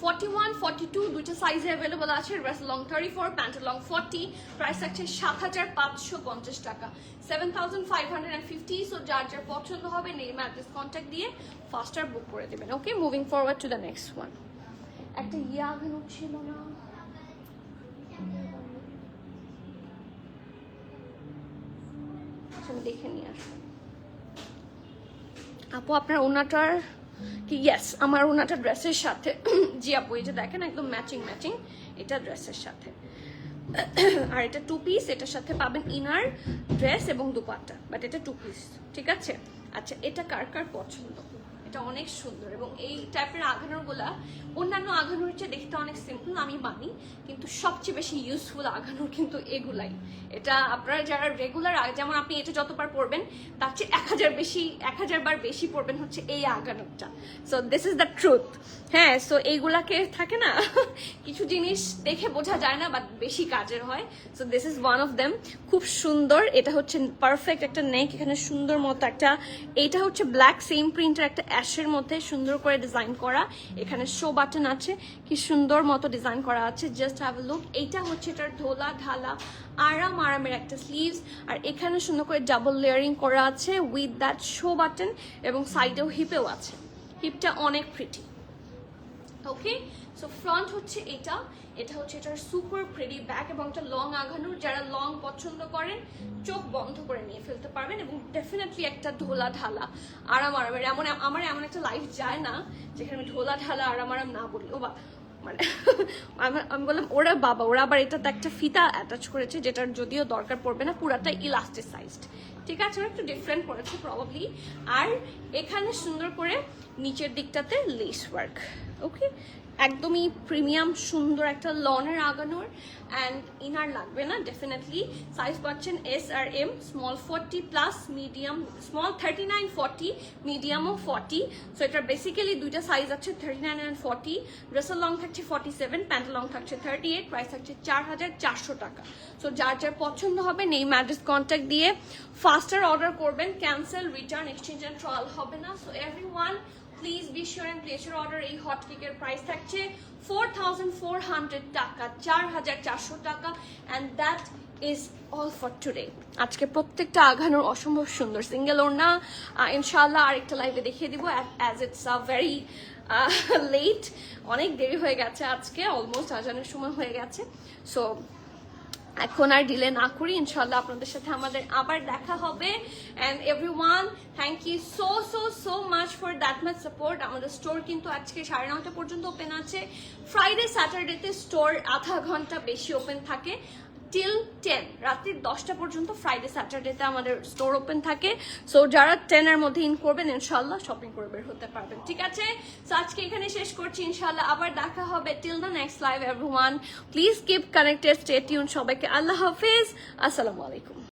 41, 42 দুইটা সাইজে অ্যাভেলেবল আছে। Dress long 34, pant long 40। Price থাকছে 7,550 টাকা, 7,550। সো যার যার পছন্দ হবে নেম অ্যাড্রেস কন্ট্যাক্ট দিয়ে ফাস্টার বুক করে দেবেন। Okay, moving forward to the next one. একটা আঘানো ছিল না, আমি দেখে নিয়ে আসবো। আপু আপনার ওনাটার কি? ইয়েস, আমার ওনাটা ড্রেসের সাথে। জি আপু, এই যে দেখেন একদম ম্যাচিং এটা ড্রেসের সাথে। আর এটা 2 পিস, এটার সাথে পাবেন ইনার, ড্রেস এবং দুপাট্টা, বাট এটা 2 পিস, ঠিক আছে? আচ্ছা, এটা কার কার পছন্দ? এটা অনেক সুন্দর এবং এই টাইপের আঘানোরগুলা অন্যান্য আঘানোর চেয়ে দেখতে অনেক সিম্পল আমি মানি, কিন্তু সবচেয়ে বেশি ইউজফুল আঘানোর কিন্তু এগুলাই। এটা আপনারা যারা রেগুলার, যেমন আপনি এটা যতবার পরবেন তার চেয়ে 1000 বার বেশি পরবেন হচ্ছে এই আঘানোরটা। So this is the truth. হ্যাঁ, সো এইগুলাকে থাকে না কিছু জিনিস দেখে বোঝা যায় না বাট বেশি কাজের হয়। So this is one of them. খুব সুন্দর, এটা হচ্ছে পারফেক্ট একটা নেক, এখানে সুন্দর মতো একটা, এইটা হচ্ছে ব্ল্যাক সেম প্রিন্টের একটা অ্যাশের মধ্যে সুন্দর করে ডিজাইন করা। এখানে শো বাটন আছে, কি সুন্দর মতো ডিজাইন করা আছে, জাস্ট হ্যাভ আ লুক। এইটা হচ্ছে এটার ধোলা ঢালা আরামের একটা স্লিভস, আর এখানে সুন্দর করে ডাবল লেয়ারিং করা আছে উইথ দ্যাট শো বাটন, এবং সাইডেও হিপেও আছে, হিপটা অনেক প্রিটি। ওকে, সো ফ্রন্ট হচ্ছে এটা হচ্ছে এটার সুপার প্রিটি ব্যাক, এবং একটা লং আঘানোর, যারা লং পছন্দ করেন চোখ বন্ধ করে নিয়ে ফেলতে পারবেন, এবং ডেফিনেটলি একটা ঢোলা ঢালা আরামের। আমার এমন একটা লাইফ যায় না যেখানে আমি ঢোলা ঢালা আরাম না বলি। ও বা মানে আমি বললাম ওরা বাবা, ওরা আবার এটাতে একটা ফিতা অ্যাটাচ করেছে, যেটার যদিও দরকার পড়বে না, পুরাটা ইলাস্টিসাইজড, ঠিক আছে? একটু ডিফারেন্ট করেছে প্রবাবলি। আর এখানে সুন্দর করে নিচের দিকটাতে লেস ওয়ার্ক। ওকে, একদমই প্রিমিয়াম সুন্দর একটা লনের আগানোর, অ্যান্ড ইনার লাগবে না ডেফিনেটলি। সাইজ পাচ্ছেন এস আর M, small 40 plus, medium small 39, 40, মিডিয়ামও 40। সো এটার বেসিক্যালি দুইটা সাইজ আছে, 39 অ্যান্ড 40। ড্রেসের লং থাকছে 47, প্যান্ট লং থাকছে 38, প্রাইস থাকছে 4,400 টাকা। সো যার যার পছন্দ হবে নেম অ্যাড্রেস কন্ট্যাক্ট দিয়ে ফাস্টার অর্ডার করবেন, cancel, return, exchange and trial হবে না। So everyone please be sure and place your order. এই হট কেকের প্রাইস থাকছে 4,400 টাকা, 4,400 টাকা, and that is all for today. আজকে প্রত্যেকটা আঘানোর অসম্ভব সুন্দর, সিঙ্গেল ওড়না ইনশাআল্লাহ আরেকটা লাইভে দেখিয়ে দিব, as it's a very late, অনেক দেরি হয়ে গেছে আজকে, অলমোস্ট আজানের সময় হয়ে গেছে। সো এখন আর ডিলে না করি, ইনশাল্লাহ আপনাদের সাথে আমাদের আবার দেখা হবে। And everyone, thank you so so so much for that much support. আমাদের স্টোর কিন্তু আজকে 9:30 পর্যন্ত ওপেন আছে। ফ্রাইডে স্যাটারডেতে স্টোর আধা ঘন্টা বেশি ওপেন থাকে, টিল 10 রাত্রি 10টা পর্যন্ত ফ্রাইডে স্যাটারডেতে আমাদের স্টোর ওপেন থাকে। সো যারা 10-এর মধ্যে ইন করবেন ইনশাল্লাহ শপিং করে বের হতে পারবেন, ঠিক আছে? সো আজকে এখানে শেষ করছি, ইনশাল্লাহ আবার দেখা হবে। Till the next live everyone, please keep connected, stay tune. সবাইকে আল্লাহ হাফেজ, আসসালামু আলাইকুম।